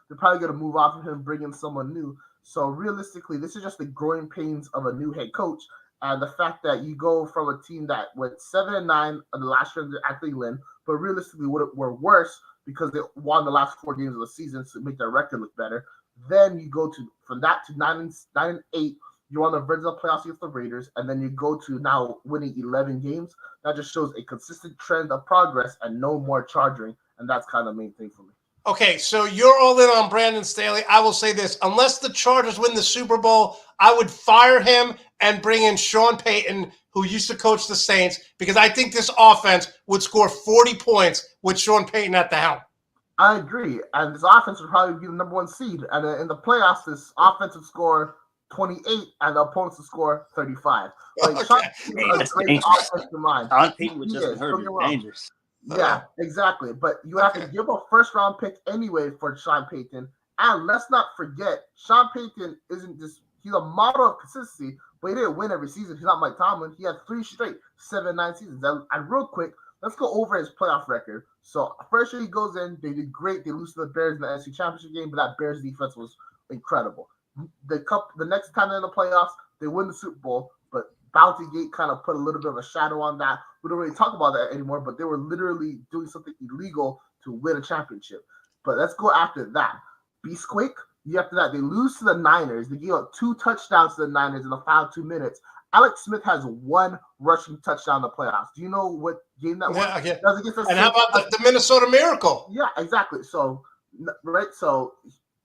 they're probably going to move off of him, bring in someone new. So realistically, this is just the growing pains of a new head coach. And the fact that you go from a team that went 7-9 in the last year at Cleveland, but realistically were worse because they won the last 4 games of the season to make their record look better. Then you go from that to 9-8. You're on the verge of the playoffs against the Raiders, and then you go to now winning 11 games. That just shows a consistent trend of progress and no more charging, and that's kind of the main thing for me. Okay, so you're all in on Brandon Staley. I will say this. Unless the Chargers win the Super Bowl, I would fire him and bring in Sean Payton, who used to coach the Saints, because I think this offense would score 40 points with Sean Payton at the helm. I agree, and this offense would probably be the number 1 seed. And in the playoffs, this offense would score 28, and the opponents would score 35. Sean Payton would just hurt me. Dangerous. Yeah, exactly. But you have to give a first-round pick anyway for Sean Payton. And let's not forget, Sean Payton isn't just – he's a model of consistency, but he didn't win every season. He's not Mike Tomlin. He had 3 straight 7-9 seasons. And real quick, let's go over his playoff record. So first year he goes in, they did great. They lose to the Bears in the NFC Championship game, but that Bears defense was incredible. The next time they're in the playoffs, they win the Super Bowl, but Bounty Gate kind of put a little bit of a shadow on that. We don't really talk about that anymore, but they were literally doing something illegal to win a championship. But let's go after that. Beastquake, after that, they lose to the Niners. They gave up 2 touchdowns to the Niners in the final 2 minutes. Alex Smith has 1 rushing touchdown in the playoffs. Do you know what game that was? Okay. That was against and how about the Minnesota Miracle? Yeah, exactly. So right? So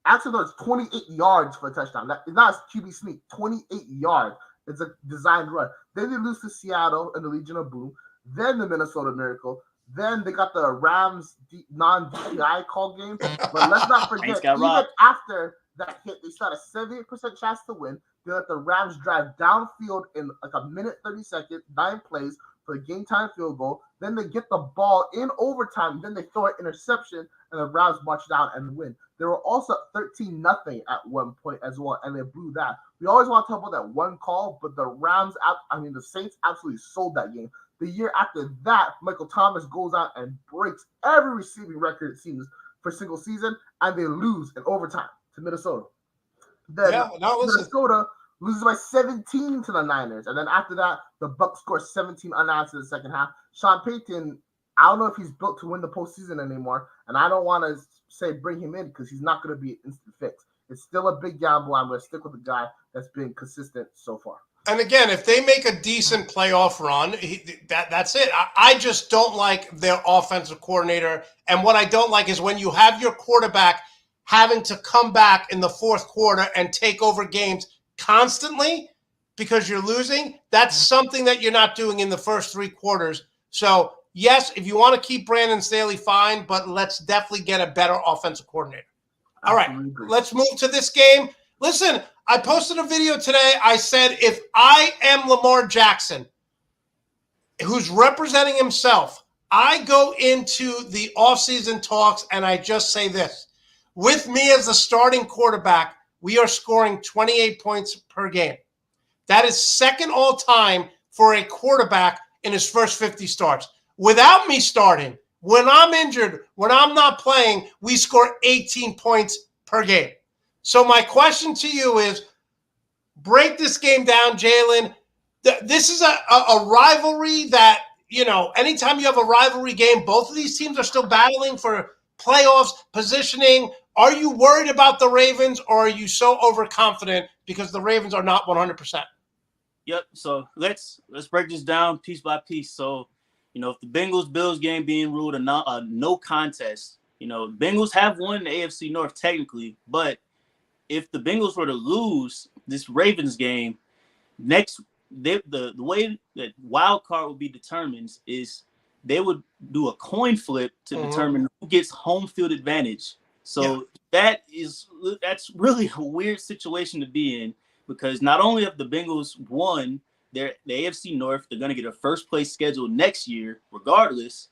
actually, it's 28 yards for a touchdown. That is not a QB sneak. 28 yards. It's a designed run. Then they lose to Seattle in the Legion of Boom. Then the Minnesota Miracle. Then they got the Rams non-DPI call game. But let's not forget, even after that hit, they still had a 78% chance to win. They let the Rams drive downfield in like a minute 30 seconds, 9 plays for a game time field goal. Then they get the ball in overtime. Then they throw an interception, and the Rams march down and win. They were also 13-0 at one point as well, and they blew that. We always want to talk about that one call, but the Saints absolutely sold that game. The year after that, Michael Thomas goes out and breaks every receiving record, it seems, for a single season, and they lose in overtime to Minnesota. Then Minnesota loses by 17 to the Niners. And then after that, the Bucs score 17 unanswered in the second half. Sean Payton, I don't know if he's built to win the postseason anymore. And I don't want to say bring him in because he's not going to be an instant fix. It's still a big gamble. I'm going to stick with the guy that's been consistent so far. And again, if they make a decent playoff run, that's it. I just don't like their offensive coordinator. And what I don't like is when you have your quarterback having to come back in the fourth quarter and take over games constantly because you're losing. That's something that you're not doing in the first 3 quarters. So, yes, if you want to keep Brandon Staley, fine, but let's definitely get a better offensive coordinator. All right, let's move to this game. Listen, I posted a video today. I said, if I am Lamar Jackson, who's representing himself, I go into the offseason talks and I just say this. With me as the starting quarterback, we are scoring 28 points per game. That is second all time for a quarterback in his first 50 starts. Without me starting, when I'm injured, when I'm not playing, we score 18 points per game. So my question to you is, break this game down, Jalen. This is a rivalry that, anytime you have a rivalry game, both of these teams are still battling for playoffs, positioning. Are you worried about the Ravens, or are you so overconfident because the Ravens are not 100%? Yep. So let's break this down piece by piece. So, if the Bengals-Bills game being ruled a no contest, Bengals have won the AFC North technically, but if the Bengals were to lose this Ravens game, the way that wild card would be determined is they would do a coin flip to determine who gets home field advantage. So that's really a weird situation to be in, because not only have the Bengals won the AFC North, they're going to get a first place schedule next year regardless.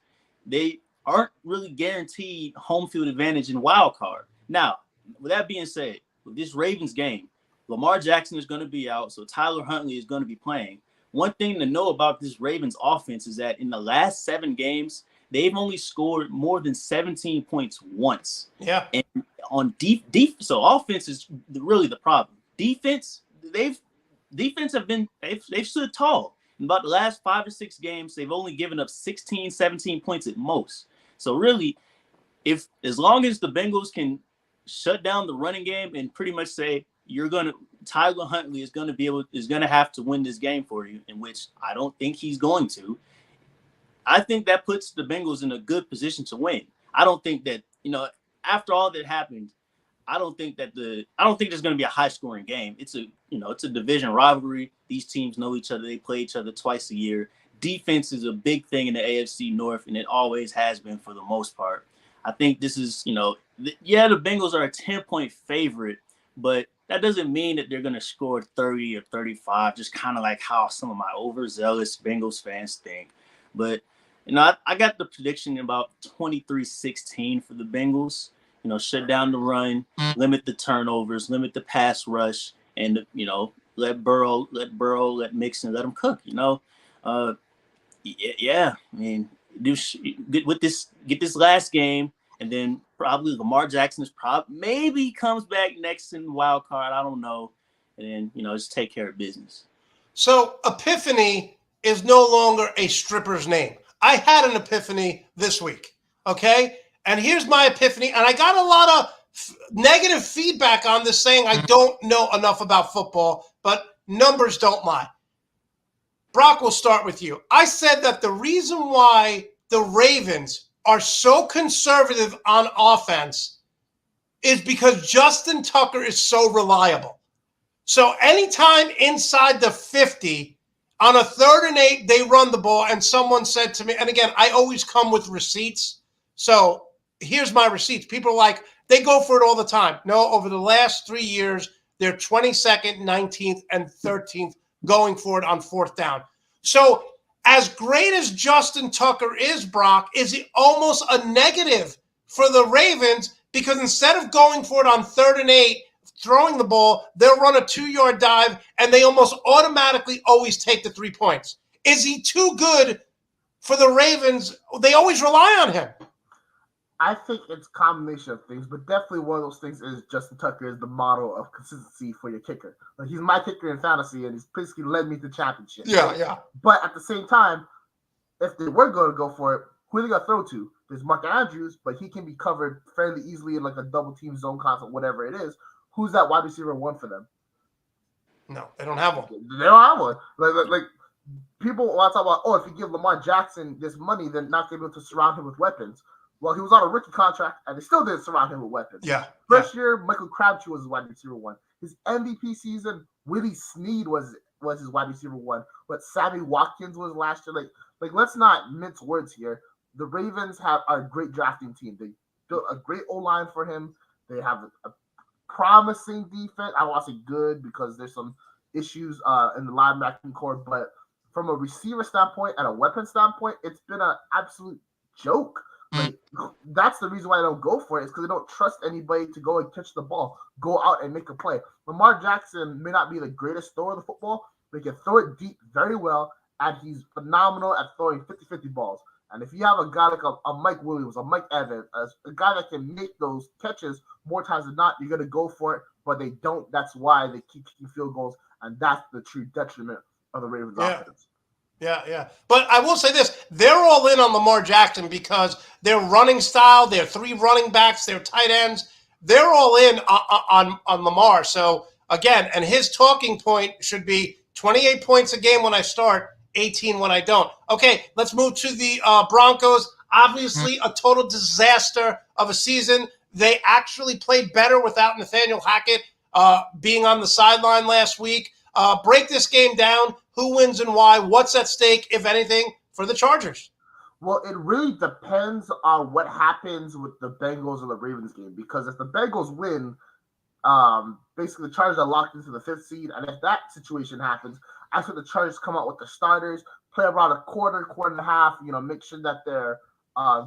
They aren't really guaranteed home field advantage in wild card. Now, with that being said, with this Ravens game, Lamar Jackson is going to be out, so Tyler Huntley is going to be playing. One thing to know about this Ravens offense is that in the last 7 games, they've only scored more than 17 points once. Yeah. And on so offense is really the problem. Defense, they've stood tall. In about the last 5 or 6 games, they've only given up 16, 17 points at most. So really, as long as the Bengals can shut down the running game and pretty much say Tyler Huntley is going to have to win this game for you, in which I don't think he's going to. I think that puts the Bengals in a good position to win. I don't think that, after all that happened, I don't think there's going to be a high scoring game. It's a division rivalry. These teams know each other. They play each other twice a year. Defense is a big thing in the AFC North, and it always has been for the most part. I think this is, the Bengals are a 10-point favorite, but that doesn't mean that they're going to score 30 or 35, just kind of like how some of my overzealous Bengals fans think. But, I got the prediction about 23-16 for the Bengals. Shut down the run, limit the turnovers, limit the pass rush, and, let Mixon, let them cook, Yeah, I mean, get this last game, and then probably Lamar Jackson maybe comes back next in the wild card. I don't know. And then, just take care of business. So Epiphany is no longer a stripper's name. I had an epiphany this week, okay? And here's my epiphany, and I got a lot of negative feedback on this saying I don't know enough about football, but numbers don't lie. Brock, we'll start with you. I said that the reason why the Ravens are so conservative on offense is because Justin Tucker is so reliable. So anytime inside the 50, on a 3rd and 8, they run the ball, and someone said to me, and again, I always come with receipts. So here's my receipts. People are like, they go for it all the time. No, over the last 3 years, they're 22nd, 19th, and 13th going for it on 4th down. So as great as Justin Tucker is, Brock, is he almost a negative for the Ravens, because instead of going for it on 3rd and 8, throwing the ball, they'll run a 2-yard dive, and they almost automatically always take the 3 points. Is he too good for the Ravens? They always rely on him. I think it's a combination of things, but definitely one of those things is Justin Tucker is the model of consistency for your kicker. Like, he's my kicker in fantasy, and he's basically led me to championship. Yeah. But at the same time, if they were going to go for it, who are they going to throw to? There's Mark Andrews, but he can be covered fairly easily in like a double team zone concept, whatever it is. Who's that wide receiver 1 for them? No, they don't have one. They don't have one. Like people want to talk about, if you give Lamar Jackson this money, they're not going to be able to surround him with weapons. Well, he was on a rookie contract, and they still didn't surround him with weapons. Yeah. First year, Michael Crabtree was his wide receiver 1. His MVP season, Willie Snead was his wide receiver 1. But Sammy Watkins was last year. Like let's not mince words here. The Ravens are a great drafting team. They built a great O-line for him. They have a promising defense. I don't want to say good because there's some issues in the linebacking core, but from a receiver standpoint and a weapon standpoint, it's been an absolute joke. Like, that's the reason why they don't go for it, is because they don't trust anybody to go and catch the ball, go out and make a play. Lamar Jackson may not be the greatest thrower of the football, but he can throw it deep very well, and he's phenomenal at throwing 50-50 balls. And if you have a guy like a Mike Williams, a Mike Evans, a guy that can make those catches more times than not, you're going to go for it, but they don't. That's why they keep kicking field goals, and that's the true detriment of the Ravens offense. Yeah. But I will say this. They're all in on Lamar Jackson because their running style, their 3 running backs, their tight ends, they're all in on Lamar. So, again, and his talking point should be 28 points a game when I start, 18 when I don't. Okay, let's move to the Broncos. Obviously, a total disaster of a season. They actually played better without Nathaniel Hackett being on the sideline last week. Break this game down. Who wins and why? What's at stake, if anything, for the Chargers? Well, it really depends on what happens with the Bengals and the Ravens game, because if the Bengals win, basically the Chargers are locked into the 5th seed, and if that situation happens, after the Chargers come out with the starters, play around a quarter and a half, make sure that they're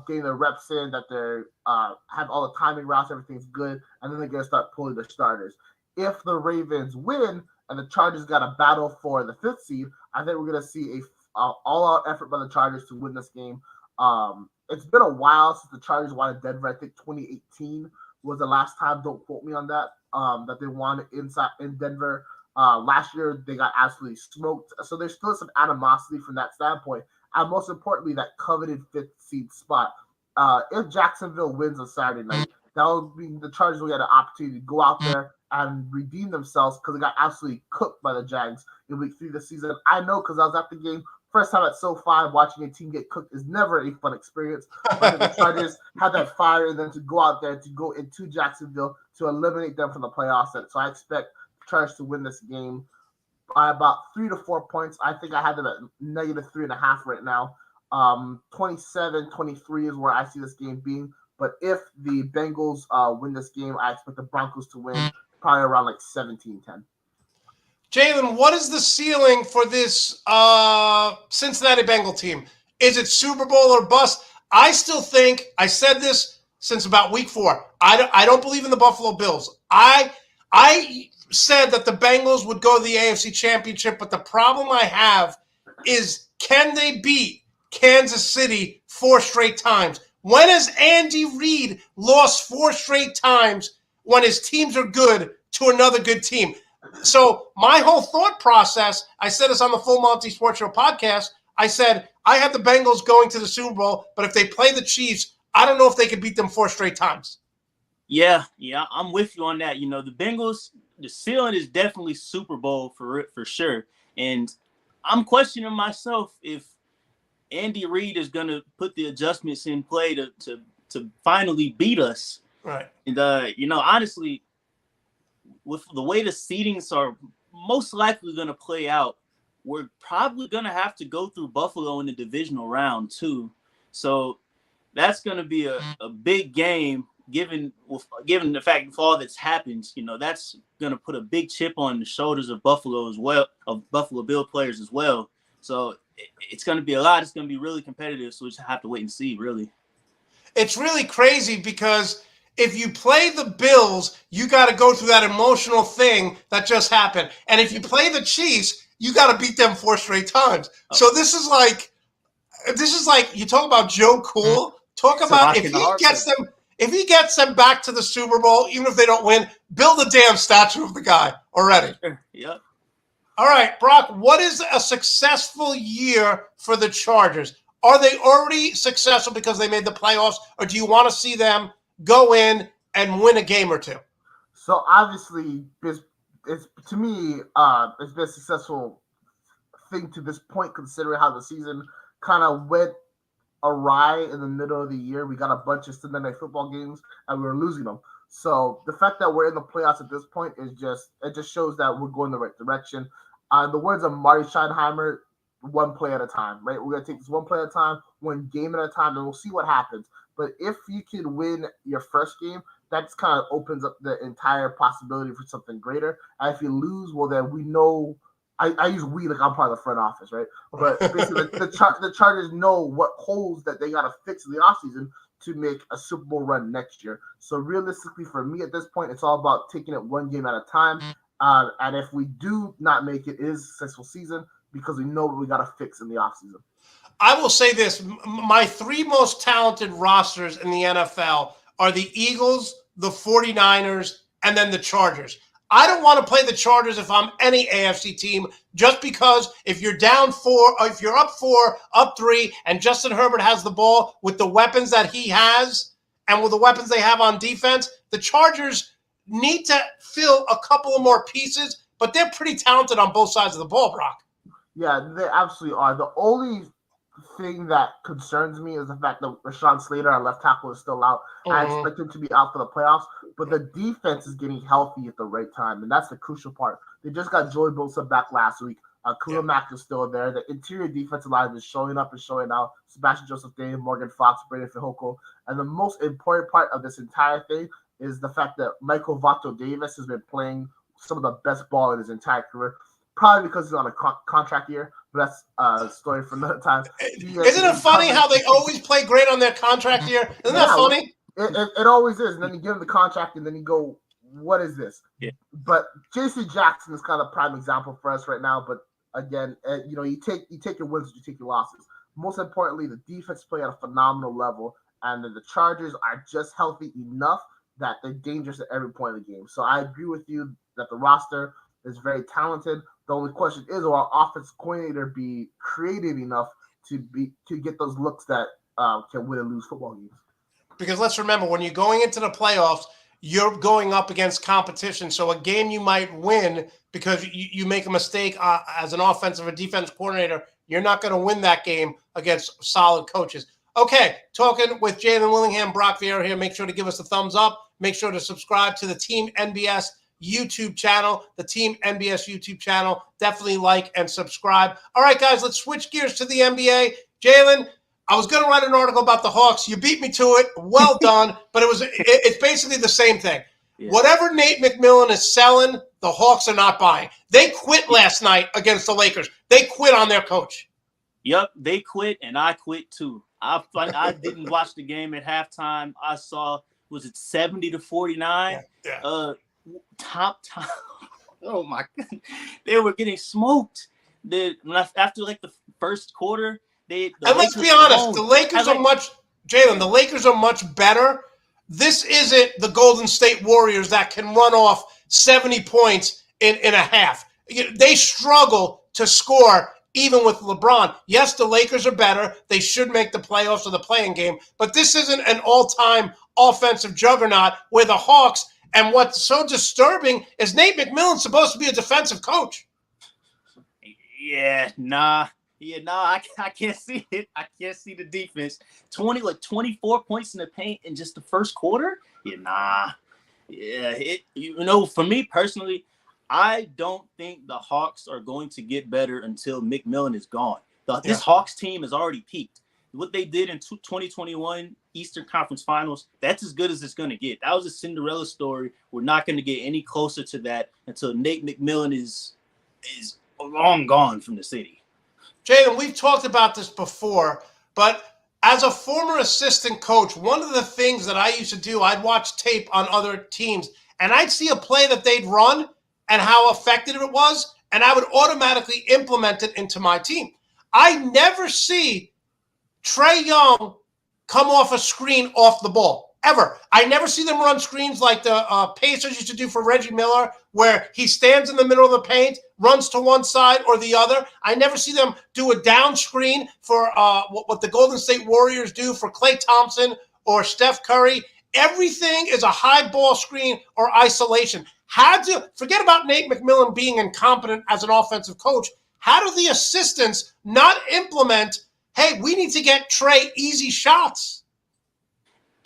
getting their reps in, that they're have all the timing routes, everything's good, and then they're going to start pulling their starters. If the Ravens win and the Chargers got a battle for the 5th seed, I think we're going to see a all-out effort by the Chargers to win this game. It's been a while since the Chargers won in Denver. I think 2018 was the last time. Don't quote me on that. That they won in Denver. Last year they got absolutely smoked. So there's still some animosity from that standpoint. And most importantly, that coveted 5th seed spot. If Jacksonville wins on Saturday night, that will mean the Chargers will get an opportunity to go out there and redeem themselves, because they got absolutely cooked by the Jags in week 3 this season. I know, because I was at the game. First time at SoFi, watching a team get cooked is never a fun experience. But the Chargers had that fire in them to go out there, to go into Jacksonville, to eliminate them from the playoffs. So I expect the Chargers to win this game by about 3 to 4 points. I think I have them at -3.5 right now. 27-23 is where I see this game being. But if the Bengals win this game, I expect the Broncos to win probably around like 17-10. Jalen, what is the ceiling for this Cincinnati Bengal team? Is it Super Bowl or bust? I still think, I said this since about week 4, I don't believe in the Buffalo Bills. I said that the Bengals would go to the AFC Championship, but the problem I have is, can they beat Kansas City 4 straight times? When has Andy Reid lost 4 straight times when his teams are good to another good team? So my whole thought process, I said this on the Full Monty Sports Show podcast, I said I had the Bengals going to the Super Bowl, but if they play the Chiefs, I don't know if they could beat them 4 straight times. Yeah, I'm with you on that. The Bengals, the ceiling is definitely Super Bowl for sure. And I'm questioning myself if Andy Reid is going to put the adjustments in play to finally beat us. Right. And honestly, with the way the seedings are most likely going to play out, we're probably going to have to go through Buffalo in the divisional round too. So that's going to be a big game, given the fact of all that's happened. That's going to put a big chip on the shoulders of Buffalo as well, of Buffalo Bill players as well. So it's going to be a lot. It's going to be really competitive. So we just have to wait and see, really. It's really crazy because if you play the Bills, you got to go through that emotional thing that just happened. And if you play the Chiefs, you got to beat them 4 straight times. So this is like you talk about Joe Cool. Talk about if he gets them back to the Super Bowl, even if they don't win, build a damn statue of the guy already. Yep. All right, Brock, what is a successful year for the Chargers? Are they already successful because they made the playoffs, or do you want to see them go in and win a game or two? So obviously, it's to me, it's been a successful thing to this point, considering how the season kind of went awry in the middle of the year. We got a bunch of Sunday night football games, and we were losing them. So the fact that we're in the playoffs at this point is just shows that we're going the right direction. The words of Marty Schottenheimer, one play at a time, right? We're going to take this one play at a time, one game at a time, and we'll see what happens. But if you can win your first game, that just kind of opens up the entire possibility for something greater. And if you lose, well, then we know. I use we like I'm part of the front office, right? But basically, the Chargers know what holes that they got to fix in the offseason to make a Super Bowl run next year. So realistically, for me at this point, it's all about taking it one game at a time. And if we do not make it, it is a successful season because we know what we got to fix in the offseason. I will say this. My 3 most talented rosters in the NFL are the Eagles, the 49ers, and then the Chargers. I don't want to play the Chargers if I'm any AFC team, just because if you're down 4, or if you're up 4, up 3, and Justin Herbert has the ball with the weapons that he has and with the weapons they have on defense, the Chargers need to fill a couple of more pieces, but they're pretty talented on both sides of the ball, Brock. Yeah, they absolutely are. The only thing that concerns me is the fact that Rashawn Slater, our left tackle, is still out. I expect him to be out for the playoffs, but the defense is getting healthy at the right time, and that's the crucial part. They just got Joey Bosa back last week. Khalil Mack is still there. The interior defensive line is showing up and showing out. Sebastian Joseph-Day, Morgan Fox, Brandon Fehoko. And the most important part of this entire thing is the fact that Michael Vato Davis has been playing some of the best ball in his entire career. Probably because he's on a contract year, but that's a story for another time. Isn't it funny how they always play great on their contract year? Isn't that funny? It always is. And then you give him the contract, and then you go, what is this? Yeah. But J.C. Jackson is kind of a prime example for us right now. But again, you take your wins, you take your losses. Most importantly, the defense play at a phenomenal level, and the Chargers are just healthy enough that they're dangerous at every point of the game. So I agree with you that the roster is very talented. The only question is, will our offense coordinator be creative enough to get those looks that can win and lose football games? Because let's remember, when you're going into the playoffs, you're going up against competition. So a game you might win because you make a mistake as an offensive or defense coordinator, you're not going to win that game against solid coaches. Okay, talking with Jalen Willingham, Brock Vierra here. Make sure to give us a thumbs up. Make sure to subscribe to the Team NBS YouTube channel, the Team NBS YouTube channel. Definitely like and subscribe. All right, guys, let's switch gears to the NBA. Jalen, I was going to write an article about the Hawks. You beat me to it. Well done. But it's basically the same thing. Yeah. Whatever Nate McMillan is selling, the Hawks are not buying. They quit last night against the Lakers. They quit on their coach. Yep, they quit, and I quit too. I didn't watch the game at halftime. I saw, was it 70-49? Yeah. Top. Oh my God, they were getting smoked. After like the first quarter, let's be honest, the Lakers are much. Jalen, the Lakers are much better. This isn't the Golden State Warriors that can run off 70 points in a half. They struggle to score even with LeBron. Yes, the Lakers are better. They should make the playoffs or the play-in game. But this isn't an all-time offensive juggernaut where the Hawks. And what's so disturbing is Nate McMillan's supposed to be a defensive coach. I can't see it. I can't see the defense. 24 points in the paint in just the first quarter. Yeah, nah. Yeah, for me personally, I don't think the Hawks are going to get better until McMillan is gone. This Hawks team has already peaked. What they did in 2021 Eastern Conference Finals, that's as good as it's going to get. That was a Cinderella story. We're not going to get any closer to that until Nate McMillan is long gone from the city. Jalen, we've talked about this before, but as a former assistant coach, one of the things that I used to do, I'd watch tape on other teams, and I'd see a play that they'd run and how effective it was, and I would automatically implement it into my team. I never see Trae Young come off a screen off the ball, ever. I never see them run screens like the Pacers used to do for Reggie Miller, where he stands in the middle of the paint, runs to one side or the other. I never see them do a down screen for what the Golden State Warriors do for Klay Thompson or Steph Curry. Everything is a high ball screen or isolation. Forget about Nate McMillan being incompetent as an offensive coach. How do the assistants not implement, hey, we need to get Trae easy shots?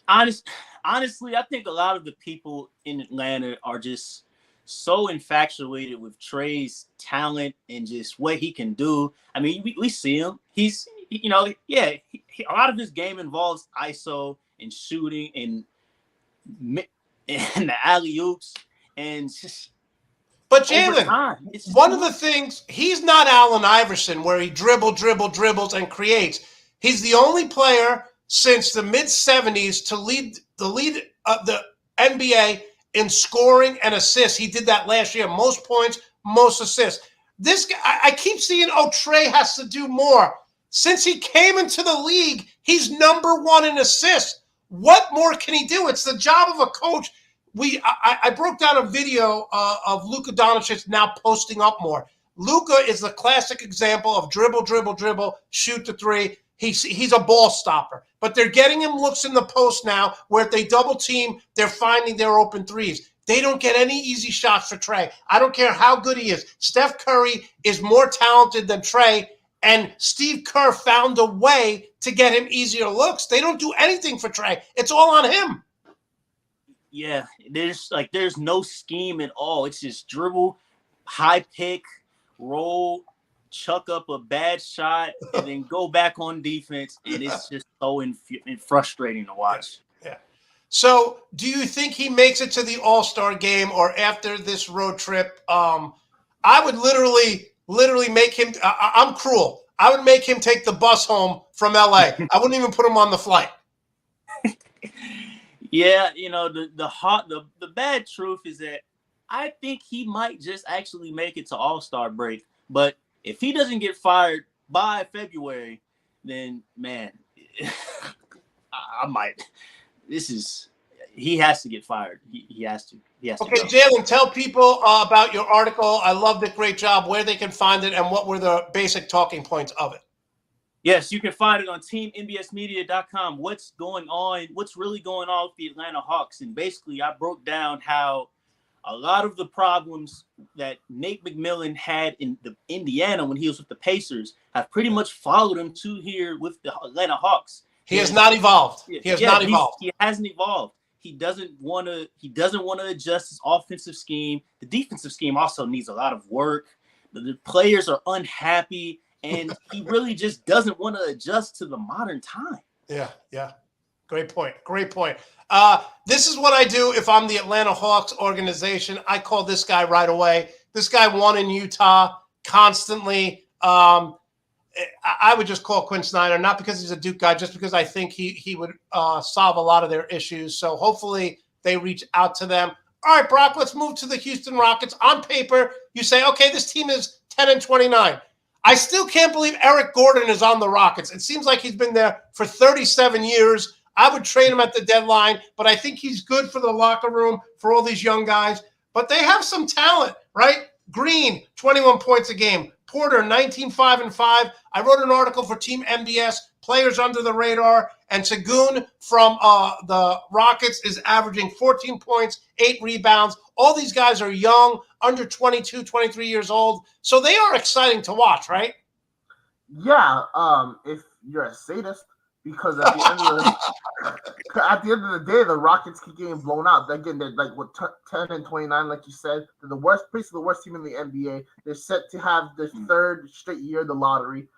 Honestly, I think a lot of the people in Atlanta are just so infatuated with Trae's talent and just what he can do. I mean, we see him. He's, a lot of his game involves ISO and shooting and the alley-oops and just. But Jalen, one of the things, he's not Allen Iverson where he dribbles and creates. He's the only player since the mid-'70s to lead the NBA in scoring and assists. He did that last year. Most points, most assists. This guy, I keep seeing, Trae has to do more. Since he came into the league, he's number one in assists. What more can he do? It's the job of a coach. I broke down a video of Luka Doncic now posting up more. Luka is the classic example of dribble, shoot the three. He's a ball stopper. But they're getting him looks in the post now where if they double team, they're finding their open threes. They don't get any easy shots for Trae. I don't care how good he is. Steph Curry is more talented than Trae, and Steve Kerr found a way to get him easier looks. They don't do anything for Trae. It's all on him. Yeah, there's no scheme at all. It's just dribble, high pick, roll, chuck up a bad shot, and then go back on defense. And it's just so frustrating to watch. Yeah. So do you think he makes it to the All-Star game or after this road trip? I would literally make him I'm cruel. I would make him take the bus home from LA. I wouldn't even put him on the flight. Yeah, the bad truth is that I think he might just actually make it to All-Star break. But if he doesn't get fired by February, then man, I might. He has to get fired. He has to. Okay, Jalen, tell people about your article. I loved it. Great job. Where they can find it and what were the basic talking points of it. Yes, you can find it on teamnbsmedia.com. What's really going on with the Atlanta Hawks. And basically, I broke down how a lot of the problems that Nate McMillan had in Indiana when he was with the Pacers have pretty much followed him to here with the Atlanta Hawks. He has not evolved. He hasn't evolved. He doesn't want to adjust his offensive scheme. The defensive scheme also needs a lot of work. The players are unhappy. And he really just doesn't want to adjust to the modern time. Yeah. Great point. This is what I do if I'm the Atlanta Hawks organization. I call this guy right away. This guy won in Utah constantly. I would just call Quinn Snyder, not because he's a Duke guy, just because I think he would solve a lot of their issues. So hopefully they reach out to them. All right, Brock, let's move to the Houston Rockets. On paper, you say, okay, this team is 10-29. I still can't believe Eric Gordon is on the Rockets. It seems like he's been there for 37 years. I would trade him at the deadline, but I think he's good for the locker room for all these young guys. But they have some talent, right? Green, 21 points a game. Porter, 19-5-5. I wrote an article for Team NBS, players under the radar. And Sagoon from the Rockets is averaging 14 points, 8 rebounds. All these guys are young, under 22, 23 years old. So they are exciting to watch, right? Yeah. If you're a sadist, because at the end of the day, the Rockets keep getting blown out. Again, they're like 10-29, like you said. They're the worst, basically the worst team in the NBA. They're set to have their third straight year in the lottery.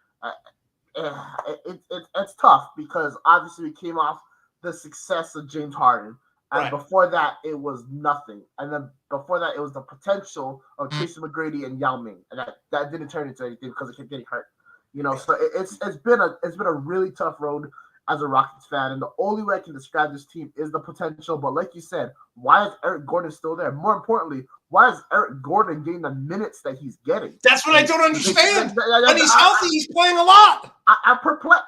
It's tough because obviously we came off the success of James Harden. And before that, it was nothing. And then before that, it was the potential of Tracy McGrady and Yao Ming, and that didn't turn into anything because it kept getting hurt. So it's been a really tough road as a Rockets fan, and the only way I can describe this team is the potential. But like you said, why is Eric Gordon still there? More importantly, why is Eric Gordon getting the minutes that he's getting? That's what I don't understand. When he's healthy, he's playing a lot. I'm perplexed.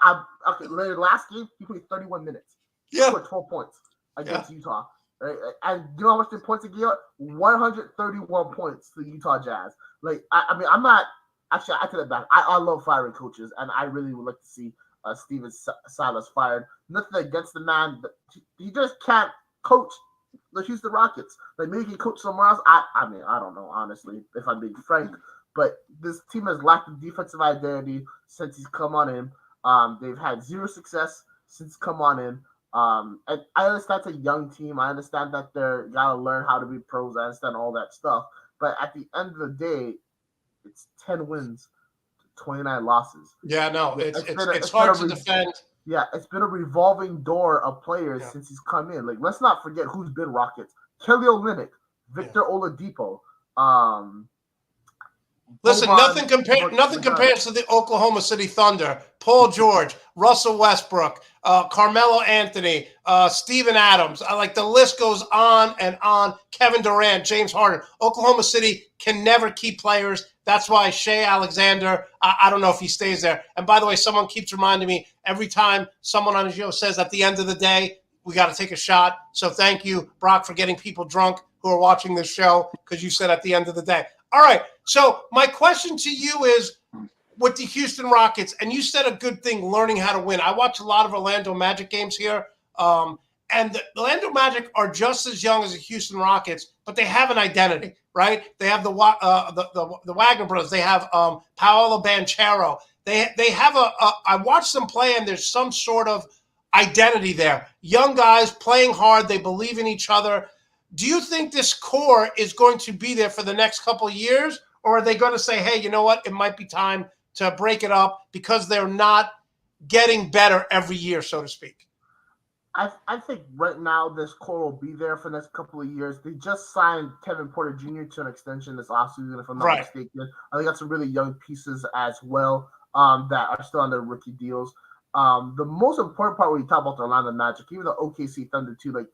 Okay, last game he played 31 minutes. He scored 12 points against Utah. Right? And you know how much the points he gave up? 131 points to the Utah Jazz. I mean, I'm not. Actually, I take it back. I love firing coaches, and I really would like to see Steven Silas fired. Nothing against the man, but he just can't coach the Houston Rockets. Maybe he can coach somewhere else. I mean, I don't know, honestly, if I'm being frank. But this team has lacked a defensive identity since he's come on in. They've had zero success since come on in. And I understand it's a young team. I understand that they're gotta learn how to be pros. I understand all that stuff. But at the end of the day, it's 10 wins, 29 losses. Yeah, no, it's hard to defend. Yeah, it's been a revolving door of players since he's come in. Let's not forget who's been Rockets: Kelly Olynyk, Victor Oladipo. Listen, nothing compares to the Oklahoma City Thunder. Paul George, Russell Westbrook, Carmelo Anthony, Steven Adams. The list goes on and on. Kevin Durant, James Harden. Oklahoma City can never keep players. That's why Shea Alexander, I don't know if he stays there. And by the way, someone keeps reminding me every time someone on the show says at the end of the day, we got to take a shot. So thank you, Brock, for getting people drunk who are watching this show because you said at the end of the day. All right. So my question to you is, with the Houston Rockets, and you said a good thing, learning how to win. I watch a lot of Orlando Magic games here, and the Orlando Magic are just as young as the Houston Rockets, but they have an identity, right? They have the Wagner brothers. They have Paolo Banchero. They have I watched them play, and there's some sort of identity there. Young guys playing hard. They believe in each other. Do you think this core is going to be there for the next couple of years, or are they going to say, hey, you know what? It might be time to break it up because they're not getting better every year, so to speak? I think right now this core will be there for the next couple of years. They just signed Kevin Porter Jr. to an extension this offseason, if I'm not mistaken. I think got some really young pieces as well that are still on their rookie deals. The most important part when you talk about the Orlando Magic, even the OKC Thunder too,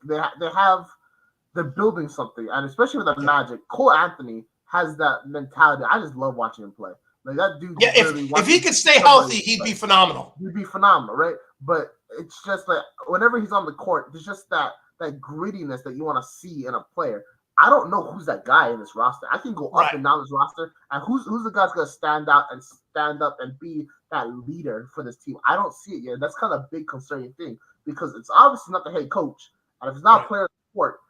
they're building something, and especially with the Magic, Cole Anthony has that mentality. I just love watching him play. That dude. Yeah, if he could stay healthy, he'd be phenomenal. He'd be phenomenal, right? But it's just whenever he's on the court, there's just that grittiness that you want to see in a player. I don't know who's that guy in this roster. I can go up and down this roster, and who's the guy's gonna stand out and stand up and be that leader for this team? I don't see it yet. That's kind of a big concerning thing because it's obviously not the head coach, and if it's not a player on the court,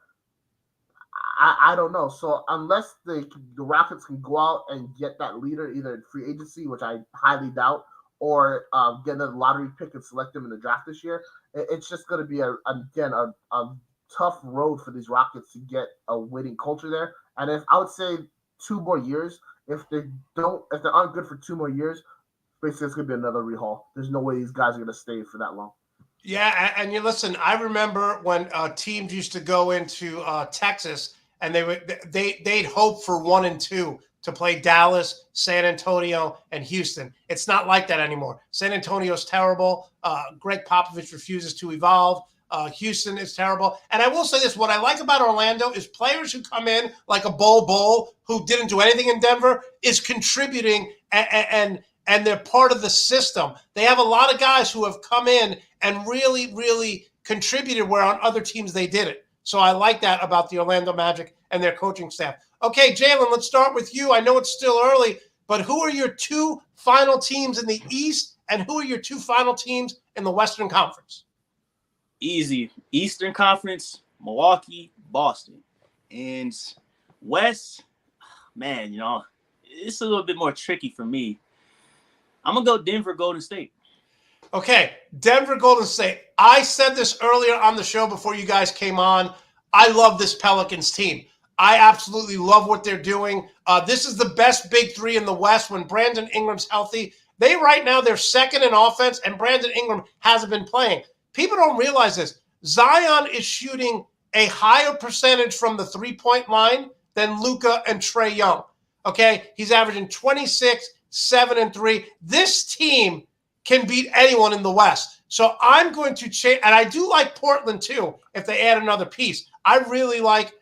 I don't know. So unless the Rockets can go out and get that leader either in free agency, which I highly doubt, or get a lottery pick and select them in the draft this year, it's just going to be a tough road for these Rockets to get a winning culture there. And if I would say 2 more years, if they aren't good for 2 more years, basically it's going to be another rehaul. There's no way these guys are going to stay for that long. Yeah, and you listen. I remember when teams used to go into Texas, and they'd hope for 1 and 2 to play Dallas, San Antonio, and Houston. It's not like that anymore. San Antonio's terrible. Greg Popovich refuses to evolve. Houston is terrible. And I will say this: what I like about Orlando is players who come in like a Bol who didn't do anything in Denver is contributing and they're part of the system. They have a lot of guys who have come in and really, really contributed where on other teams they didn't. So I like that about the Orlando Magic and their coaching staff. Okay, Jalen, let's start with you. I know it's still early, but who are your 2 final teams in the East, and who are your 2 final teams in the Western Conference? Easy. Eastern Conference, Milwaukee, Boston. And West, man, it's a little bit more tricky for me. I'm going to go Denver, Golden State. Okay, Denver, Golden State. I said this earlier on the show before you guys came on. I love this Pelicans team. I absolutely love what they're doing. This is the best big three in the West when Brandon Ingram's healthy. Right now, they're second in offense, and Brandon Ingram hasn't been playing. People don't realize this. Zion is shooting a higher percentage from the three-point line than Luka and Trae Young. Okay, he's averaging 26, 7, and 3. This team can beat anyone in the West. So I'm going to change, and I do like Portland too, if they add another piece. I really like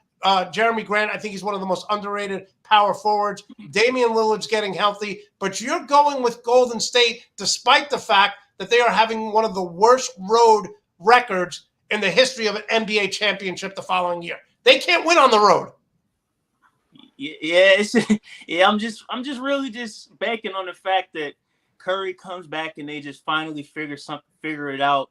Jeremy Grant. I think he's one of the most underrated power forwards. Damian Lillard's getting healthy, but you're going with Golden State despite the fact that they are having one of the worst road records in the history of an NBA championship the following year. They can't win on the road. Yeah, I'm just really just banking on the fact that Curry comes back and they just finally figure it out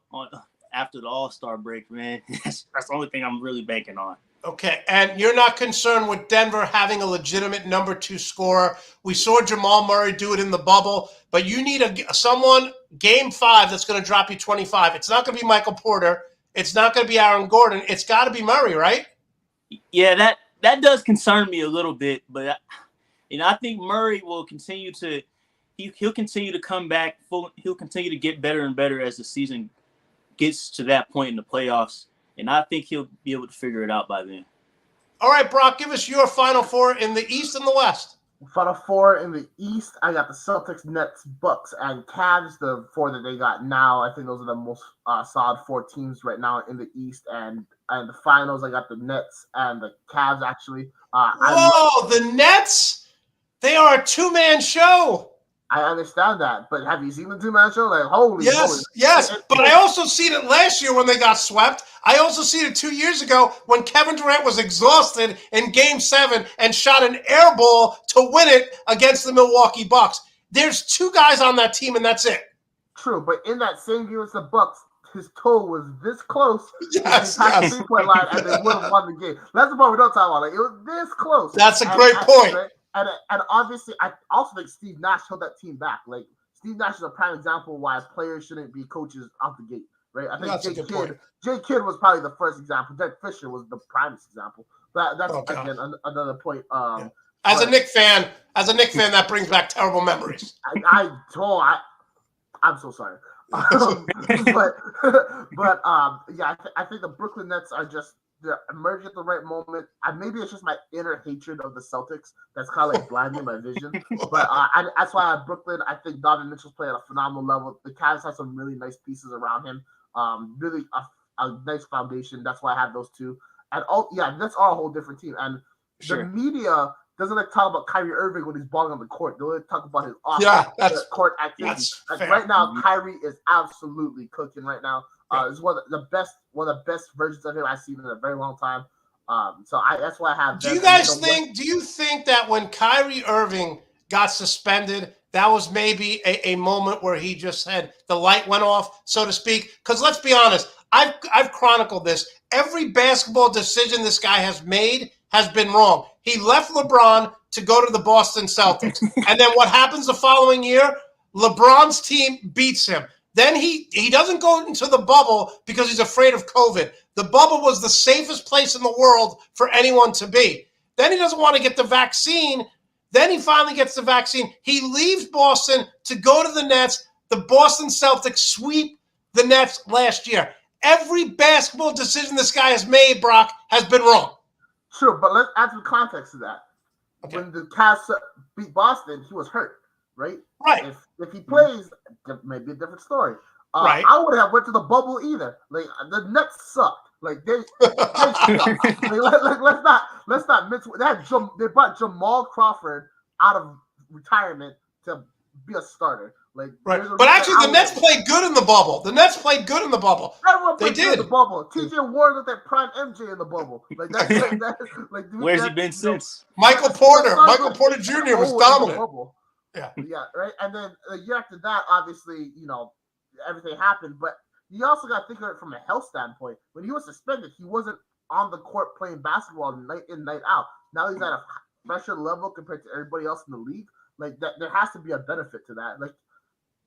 after the All-Star break, man. That's the only thing I'm really banking on. Okay, and you're not concerned with Denver having a legitimate number 2 scorer. We saw Jamal Murray do it in the bubble, but you need someone game 5 that's going to drop you 25. It's not going to be Michael Porter. It's not going to be Aaron Gordon. It's got to be Murray, right? Yeah, that does concern me a little bit, but I think Murray will continue to he'll continue to come back. He'll continue to get better and better as the season gets to that point in the playoffs, and I think he'll be able to figure it out by then. All right, Brock, give us your Final Four in the East and the West. Final Four in the East, I got the Celtics, Nets, Bucks, and Cavs. The 4 that they got now, I think those are the most solid 4 teams right now in the East. And the finals, I got the Nets and the Cavs, actually. The Nets? They are a 2-man show. I understand that, but have you seen the 2-man show? Like, holy. Yes. But I also seen it last year when they got swept. I also seen it 2 years ago when Kevin Durant was exhausted in Game 7 and shot an air ball to win it against the Milwaukee Bucks. There's 2 guys on that team, and that's it. True, but in that same game with the Bucks, his toe was this close to the 3-point line, and they would have won the game. That's the part we don't talk about. Like, it was this close. That's a great point. And obviously, I also think Steve Nash held that team back. Like, Steve Nash is a prime example of why players shouldn't be coaches out the gate, right? I think Jay Kidd was probably the first example. Derek Fisher was the prime example. But that's again another point. As a Knicks fan, that brings back terrible memories. I'm so sorry. I think the Brooklyn Nets are just they're emerging at the right moment. Maybe it's just my inner hatred of the Celtics that's kind of like blinding my vision. But that's why I have Brooklyn. I think Donovan Mitchell's playing at a phenomenal level. The Cavs have some really nice pieces around him. Really a nice foundation. That's why I have those 2. And that's all a whole different team. And the media doesn't like talk about Kyrie Irving when he's balling on the court. They only talk about his court activity. Right now, Kyrie is absolutely cooking right now. It's one of the best versions of him I've seen in a very long time. That's why I have. Do you think that when Kyrie Irving got suspended, that was maybe a moment where he just said the light went off, so to speak? Because let's be honest, I've chronicled this. Every basketball decision this guy has made has been wrong. He left LeBron to go to the Boston Celtics. And then what happens the following year? LeBron's team beats him. Then he doesn't go into the bubble because he's afraid of COVID. The bubble was the safest place in the world for anyone to be. Then he doesn't want to get the vaccine. Then he finally gets the vaccine. He leaves Boston to go to the Nets. The Boston Celtics sweep the Nets last year. Every basketball decision this guy has made, Brock, has been wrong. Sure, but let's add some context to that. Okay. When the Cavs beat Boston, he was hurt, right? Right. If he plays, it may be a different story. Right. I wouldn't have went to the bubble either. Like, the Nets sucked. Like, they sucked. Let's not mince. They brought Jamal Crawford out of retirement to be a starter. Like, right. But actually, the Nets played good in the bubble. Everyone played good in the bubble. T.J. Warren looked at prime MJ in the bubble. Like, where's he been since? Michael Porter Jr. was dominant. Yeah, right. And then a year after that, obviously, everything happened. But you also got to think of it from a health standpoint. When he was suspended, he wasn't on the court playing basketball night in, night out. Now he's at a fresher level compared to everybody else in the league. Like, that, there has to be a benefit to that. Like,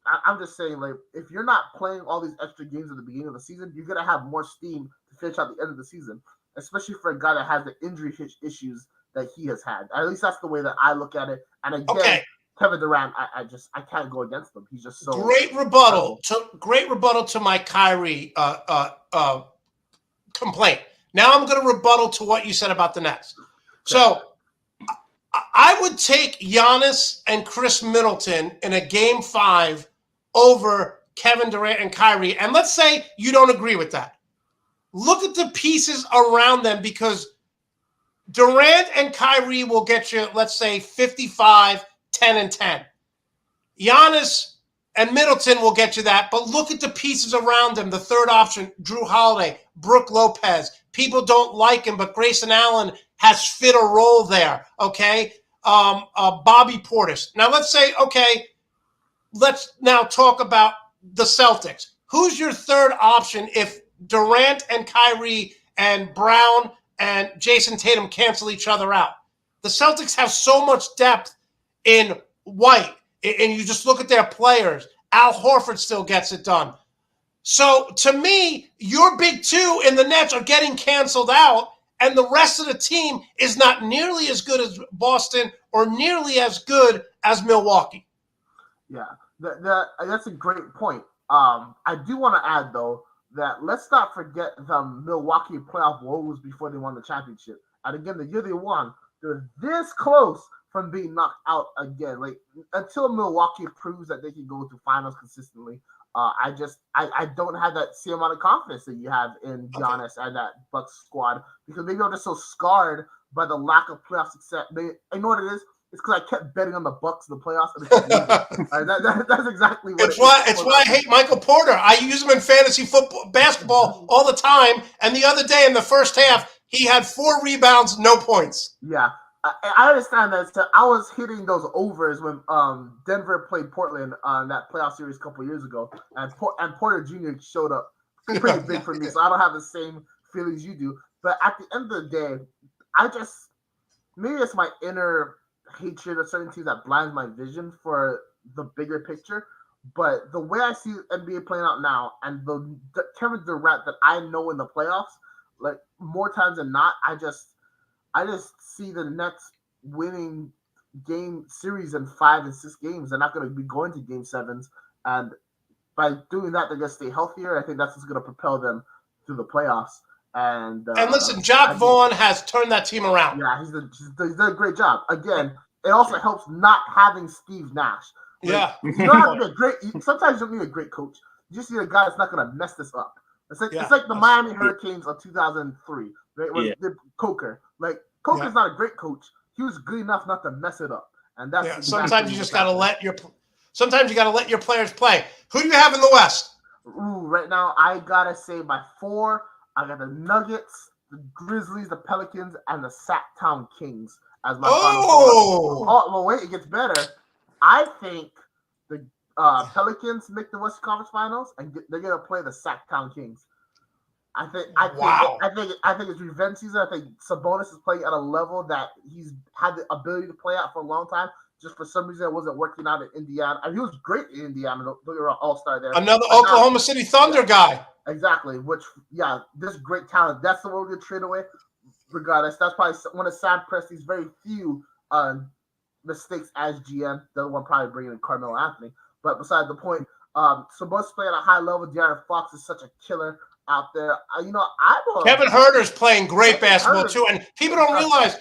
I'm just saying, like, if you're not playing all these extra games at the beginning of the season, you're gonna have more steam to finish out the end of the season, especially for a guy that has the injury issues that he has had. At least that's the way that I look at it. And again, Okay. Kevin Durant, I can't go against him. He's just so great rebuttal to my Kyrie complaint. Now I'm going to rebuttal to what you said about the Nets. So I would take Giannis and Chris Middleton in a game 5 over Kevin Durant and Kyrie. And let's say you don't agree with that. Look at the pieces around them, because Durant and Kyrie will get you, let's say, 55, 10, and 10. Giannis and Middleton will get you that, but look at the pieces around him. The third option, Drew Holiday, Brooke Lopez. People don't like him, but Grayson Allen has fit a role there, okay? Bobby Portis. Now, let's say, okay, let's now talk about the Celtics. Who's your third option if Durant and Kyrie and Brown and Jason Tatum cancel each other out? The Celtics have so much depth in White, and you just look at their players. Al Horford still gets it done. So, to me, your big two in the Nets are getting canceled out, and the rest of the team is not nearly as good as Boston or nearly as good as Milwaukee. Yeah, that's a great point. I do want to add, though, that let's not forget the Milwaukee playoff woes before they won the championship. And again, the year they won, they're this close from being knocked out again. Like, until Milwaukee proves that they can go to finals consistently, I don't have that same amount of confidence that you have in Giannis and that Bucks squad, because maybe I'm just so scarred by the lack of playoff success. I know what it is. It's because I kept betting on the Bucks in the playoffs. And that's exactly what it's why I hate Michael Porter. I use him in fantasy basketball all the time. And the other day in the first half, he had 4 rebounds, no points. Yeah, I understand that. So I was hitting those overs when Denver played Portland on that playoff series a couple years ago, and Porter Jr. showed up pretty big for me. So I don't have the same feelings you do. But at the end of the day, maybe it's my inner hatred of certain teams that blinds my vision for the bigger picture. But the way I see NBA playing out now, and the Kevin Durant that I know in the playoffs, like, more times than not, I just see the Nets winning game series in 5 and 6 games. They're not going to be going to game 7s, and by doing that, they're going to stay healthier. I think that's what's going to propel them through the playoffs. And listen, Jacque Vaughn has turned that team around. Yeah, he's done a great job. Again, it also helps not having Steve Nash. Like, you don't have to be a great. Sometimes you don't need a great coach. You just need a guy that's not going to mess this up. It's like the Miami Hurricanes of 2003, right? With Coker. Like, Coker's not a great coach. He was good enough not to mess it up. And that's exactly sometimes you just got to let your players play. Who do you have in the West? Ooh, right now I gotta say by 4. I got the Nuggets, the Grizzlies, the Pelicans, and the Sacktown Kings as my final 4. Oh, well, wait, it gets better. I think the Pelicans make the Western Conference Finals, and they're gonna play the Sacktown Kings. I think it's revenge season. I think Sabonis is playing at a level that he's had the ability to play at for a long time. Just for some reason, it wasn't working out in Indiana. I mean, he was great in Indiana. They were an all-star there. Another Oklahoma City Thunder guy. Exactly. This great talent. That's the one we're going to trade away. Regardless, that's probably one of Sam Presti's very few mistakes as GM. The other one probably bringing in Carmelo Anthony. But besides the point, Sabonis playing at a high level. De'Aaron Fox is such a killer out there. Kevin Huerter's playing great basketball too, and people don't realize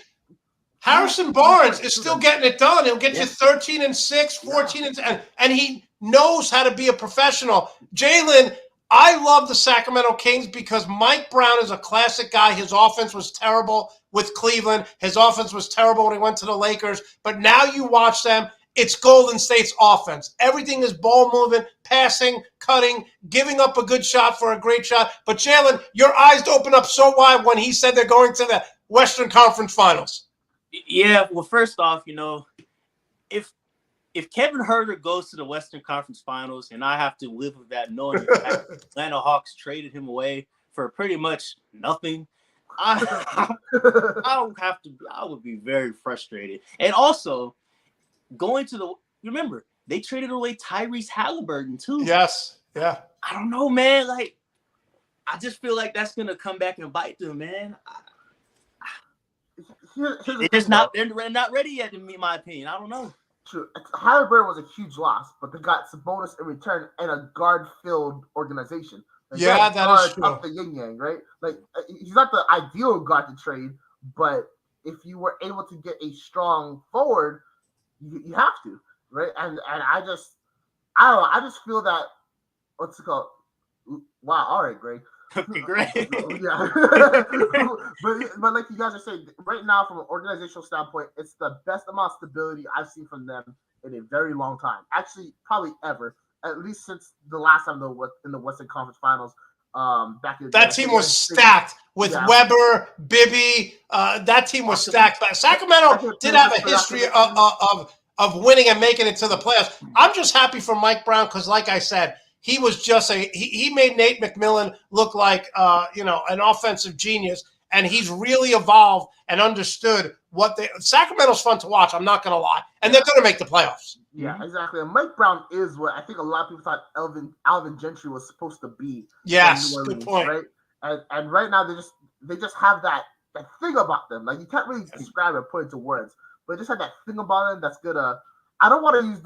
Harrison Barnes is still getting it done. He'll get you 13 and 6, 14 and 10, and he knows how to be a professional. Jalen, I love the Sacramento Kings because Mike Brown is a classic guy. His offense was terrible with Cleveland. His offense was terrible when he went to the Lakers. But now you watch them, it's Golden State's offense. Everything is ball movement, passing, cutting, giving up a good shot for a great shot. But Jalen, your eyes opened up so wide when he said they're going to the Western Conference Finals. Yeah, well, first off, if Kevin Huerter goes to the Western Conference Finals and I have to live with that, knowing that Atlanta Hawks traded him away for pretty much nothing, I would be very frustrated. And also, remember, they traded away Tyrese Halliburton too. Yes. Yeah. I don't know, man. Like, I just feel like that's gonna come back and bite them, man. They're not ready yet, in my opinion. I don't know. True. Halliburton was a huge loss, but they got Sabonis in return and a guard-filled organization. Like, yeah, that is true. Up the yin-yang, right? Like, he's not the ideal guard to trade, but if you were able to get a strong forward, you have to, right? And I don't know. I just feel that, what's it called? Wow. All right, Greg. Okay, great. Yeah. but like you guys are saying, right now, from an organizational standpoint, it's the best amount of stability I've seen from them in a very long time. Actually, probably ever. At least since the last time in the Western Conference Finals. Back in that team was stacked with Weber, Bibby. That team was stacked. But Sacramento did have a history of winning and making it to the playoffs. I'm just happy for Mike Brown because, like I said, he was just he made Nate McMillan look like an offensive genius, and he's really evolved and understood Sacramento's fun to watch. I'm not going to lie, and they're going to make the playoffs. Yeah, exactly. And Mike Brown is what I think a lot of people thought Alvin Gentry was supposed to be. Yes, Orleans, good point. Right, and right now they just have that thing about them. Like, you can't really describe it, put it into words, but they just have that thing about them that's gonna. I don't want to use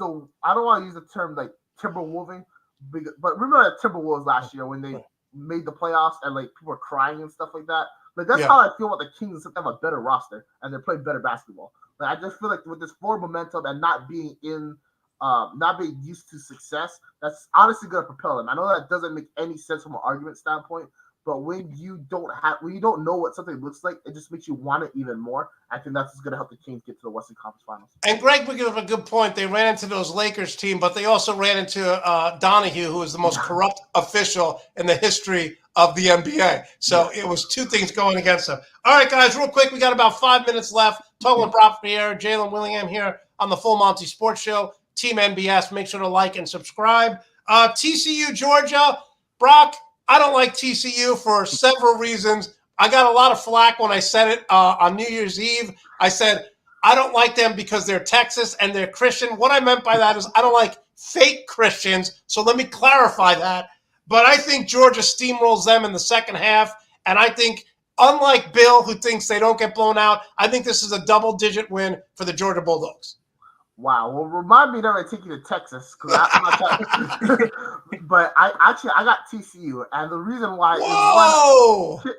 the term like Timberwolving. But remember that Timberwolves last year when they made the playoffs and like people were crying and stuff like that. Like, that's how I feel about the Kings. They have a better roster and they're playing better basketball. Like, I just feel like with this forward momentum and not being used to success, that's honestly going to propel them. I know that doesn't make any sense from an argument standpoint, but when you don't know what something looks like, it just makes you want it even more. I think that's going to help the Kings get to the Western Conference Finals. And Greg brings up a good point. They ran into those Lakers team, but they also ran into Donahue, who is the most corrupt official in the history of the NBA. So it was two things going against them. All right, guys, real quick, we got about 5 minutes left. Talking with Brock Vierra, Jalen Willingham here on the Full Monty Sports Show. Team NBS, make sure to like and subscribe. TCU, Georgia, Brock. I don't like TCU for several reasons. I got a lot of flack when I said it on New Year's Eve. I said, I don't like them because they're Texas and they're Christian. What I meant by that is I don't like fake Christians. So let me clarify that. But I think Georgia steamrolls them in the second half. And I think, unlike Bill, who thinks they don't get blown out, I think this is a double-digit win for the Georgia Bulldogs. Wow. Well, remind me that I take you to Texas, but I got TCU, and the reason why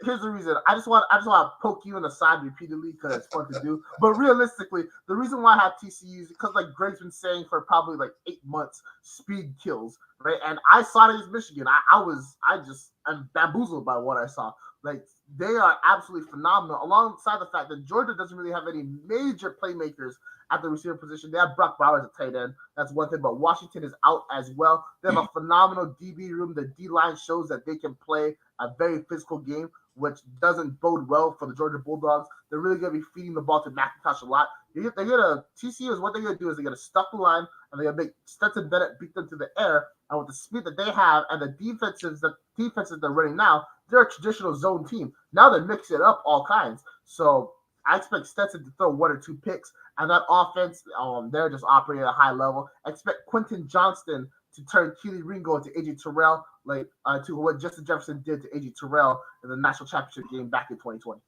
here's the reason. I just want to poke you in the side repeatedly because it's fun to do. But realistically, the reason why I have TCU is because, like Greg's been saying for probably like 8 months, speed kills, right? And I saw it against Michigan. I'm bamboozled by what I saw. Like, they are absolutely phenomenal. Alongside the fact that Georgia doesn't really have any major playmakers at the receiver position. They have Brock Bowers at tight end. That's one thing. But Washington is out as well. They have a phenomenal DB room. The D-line shows that they can play a very physical game, which doesn't bode well for the Georgia Bulldogs. They're really going to be feeding the ball to McIntosh a lot. TCU is what they're going to do is they're going to stuff the line, and they're going to make Stetson Bennett beat them to the air. And with the speed that they have and the defenses they're running now, they're a traditional zone team. Now they're mixing it up all kinds. So I expect Stetson to throw 1 or 2 picks. And that offense, they're just operating at a high level. I expect Quentin Johnston to turn Keely Ringo into A.J. Terrell, to what Justin Jefferson did to A.J. Terrell in the national championship game back in 2020.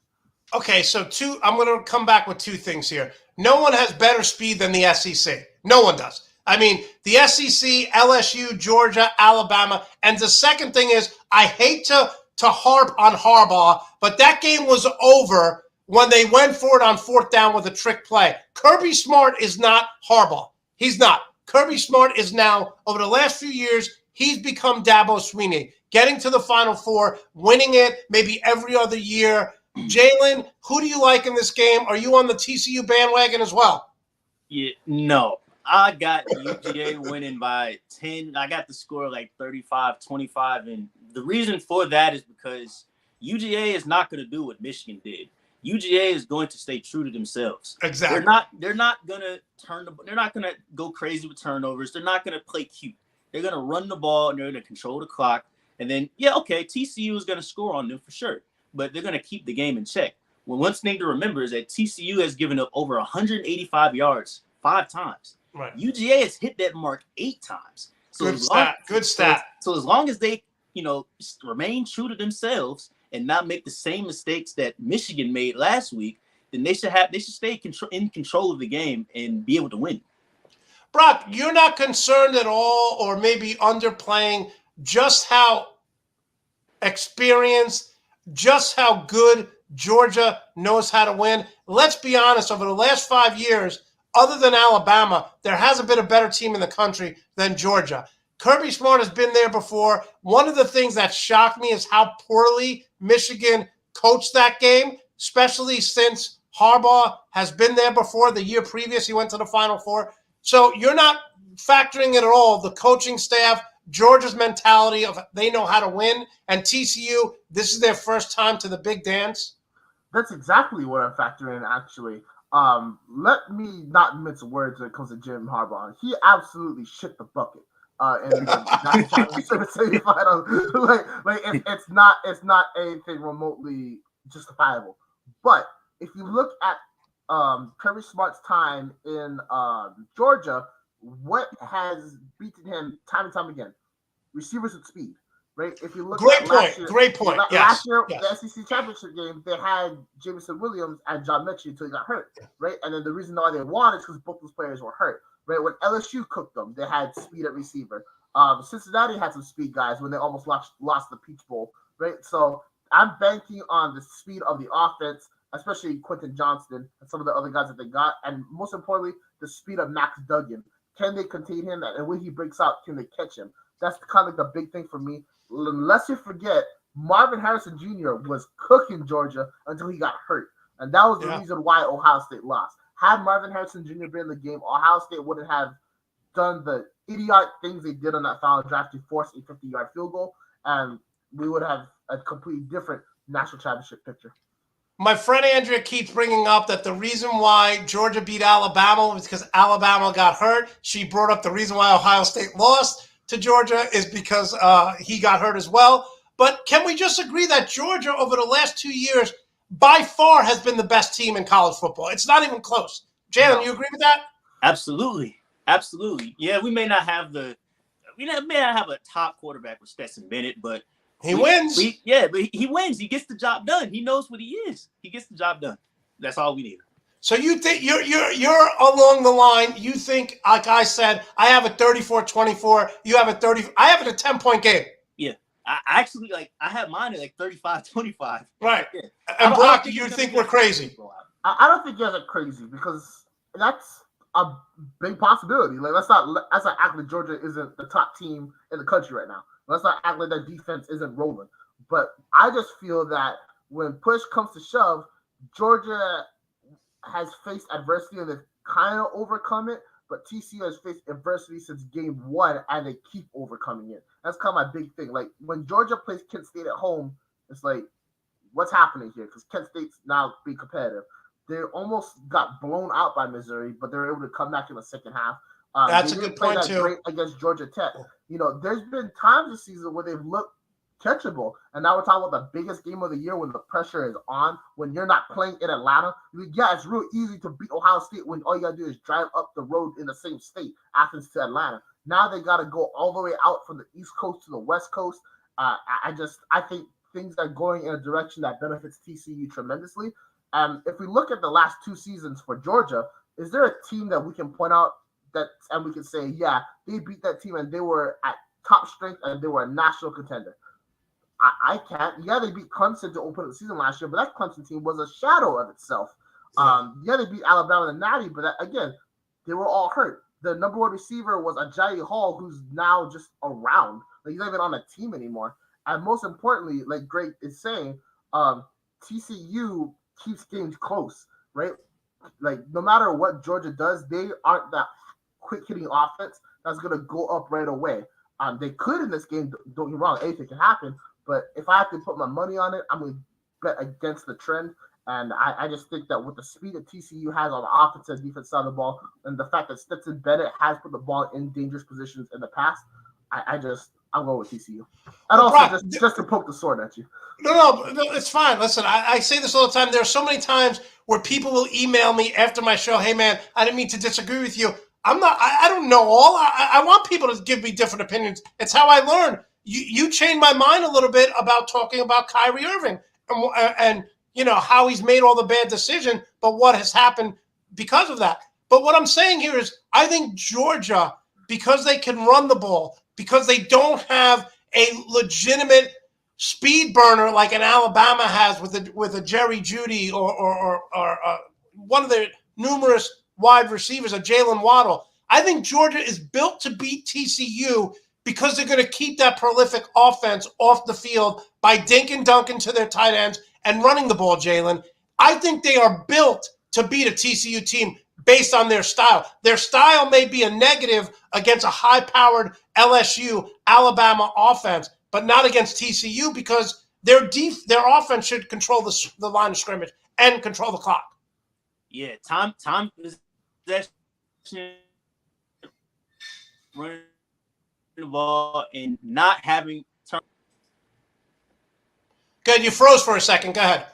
Okay, so I'm going to come back with 2 things here. No one has better speed than the SEC. No one does. I mean, the SEC, LSU, Georgia, Alabama. And the second thing is, I hate to harp on Harbaugh, but that game was over when they went for it on 4th down with a trick play. Kirby Smart is not Harbaugh. He's not. Kirby Smart is now, over the last few years, he's become Dabo Swinney, getting to the Final Four, winning it maybe every other year. Jalen, who do you like in this game? Are you on the TCU bandwagon as well? Yeah, no. I got UGA winning by 10. I got the score like 35-25. And the reason for that is because UGA is not going to do what Michigan did. UGA is going to stay true to themselves. Exactly. They're not gonna they're not gonna go crazy with turnovers. They're not gonna play cute. They're gonna run the ball and they're gonna control the clock. And then TCU is gonna score on them for sure, but they're gonna keep the game in check. Well, one thing to remember is that TCU has given up over 185 yards 5 times. Right. UGA has hit that mark 8 times. So Good stat. So as long as they, remain true to themselves and not make the same mistakes that Michigan made last week, then they should stay in control of the game and be able to win. Brock, you're not concerned at all, or maybe underplaying just how experienced, just how good Georgia knows how to win. Let's be honest, over the last 5 years, other than Alabama, there hasn't been a better team in the country than Georgia. Kirby Smart has been there before. One of the things that shocked me is how poorly Michigan coached that game, especially since Harbaugh has been there before. The year previous, he went to the Final Four. So you're not factoring it at all, the coaching staff, Georgia's mentality of they know how to win, and TCU, this is their first time to the big dance? That's exactly what I'm factoring in, actually. Let me not mince words when it comes to Jim Harbaugh. He absolutely shit the bucket. And that's it's not anything remotely justifiable. But if you look at Kirby Smart's time in Georgia, what has beaten him time and time again? Receivers with speed, right? If you look great point. Last year, the SEC championship game, they had Jameson Williams and John Mechie until he got hurt, right? And then the reason why they won is because both those players were hurt, right? When LSU cooked them, they had speed at receiver. Cincinnati had some speed guys when they almost lost the Peach Bowl, right? So I'm banking on the speed of the offense, especially Quentin Johnston and some of the other guys that they got, and most importantly, the speed of Max Duggan. Can they contain him? And when he breaks out, can they catch him? That's kind of the big thing for me. Unless you forget, Marvin Harrison Jr. was cooking Georgia until he got hurt. And that was the reason why Ohio State lost. Had Marvin Harrison Jr. been in the game, Ohio State wouldn't have done the idiotic things they did on that final draft to force a 50-yard field goal, and we would have a completely different national championship picture. My friend Andrea keeps bringing up that the reason why Georgia beat Alabama was because Alabama got hurt. She brought up the reason why Ohio State lost to Georgia is because he got hurt as well. But can we just agree that Georgia over the last 2 years by far has been the best team in college football? It's not even close. Jalen, you agree with that? Absolutely. Yeah, we may not have a top quarterback with Stetson Bennett, but he wins. But he wins. He gets the job done. He knows what he is. He gets the job done. That's all we need. So you think you're along the line. You think, like I said, I have a 34-24. You have a 30. I have it a 10-point game. Yeah, I actually I have mine at 35-25. Right. Yeah. And Brock, you think we're crazy? I don't think you guys are crazy because that's a big possibility. Let's not act like Georgia isn't the top team in the country right now. Let's not act like that defense isn't rolling. But I just feel that when push comes to shove, Georgia has faced adversity and they've kind of overcome it, but TCU has faced adversity since game 1 and they keep overcoming it. That's kind of my big thing. When Georgia plays Kent State at home, it's what's happening here? Because Kent State's now being competitive. They almost got blown out by Missouri, but they were able to come back in the second half. That's a good point too. Great against Georgia Tech. There's been times this season where they've looked catchable, and now we're talking about the biggest game of the year when the pressure is on. When you're not playing in Atlanta, it's real easy to beat Ohio State when all you gotta do is drive up the road in the same state, Athens to Atlanta. Now they gotta go all the way out from the East Coast to the West Coast. I think things are going in a direction that benefits TCU tremendously. If we look at the last 2 seasons for Georgia, is there a team that we can point out and we can say, yeah, they beat that team and they were at top strength and they were a national contender? I can't. Yeah, they beat Clemson to open the season last year, but that Clemson team was a shadow of itself. They beat Alabama and Natty, but again, they were all hurt. The number 1 receiver was Ajayi Hall, who's now just around. He's not even on a team anymore. And most importantly, like Greg is saying, TCU keeps games close, right? No matter what Georgia does, they aren't that quick-hitting offense that's going to go up right away. They could in this game, don't get me wrong, anything can happen. But if I have to put my money on it, I'm going to bet against the trend. And I just think that with the speed that TCU has on the offensive and defense side of the ball, and the fact that Stetson Bennett has put the ball in dangerous positions in the past, I'm going with TCU. And also, Brock, just to poke the sword at you. No, it's fine. Listen, I say this all the time. There are so many times where people will email me after my show, hey, man, I didn't mean to disagree with you. I don't know all. I want people to give me different opinions. It's how I learn. You changed my mind a little bit about talking about Kyrie Irving and how he's made all the bad decisions, but what has happened because of that. But what I'm saying here is I think Georgia, because they can run the ball, because they don't have a legitimate speed burner like an Alabama has with a Jerry Jeudy or one of the numerous wide receivers, a Jalen Waddle. I think Georgia is built to beat TCU because they're going to keep that prolific offense off the field by dink and dunking to their tight ends and running the ball, Jalen. I think they are built to beat a TCU team based on their style. Their style may be a negative against a high-powered LSU, Alabama offense, but not against TCU because their offense should control the line of scrimmage and control the clock. Yeah, time possession, running the ball, and not having turn. Good, you froze for a second. Go ahead.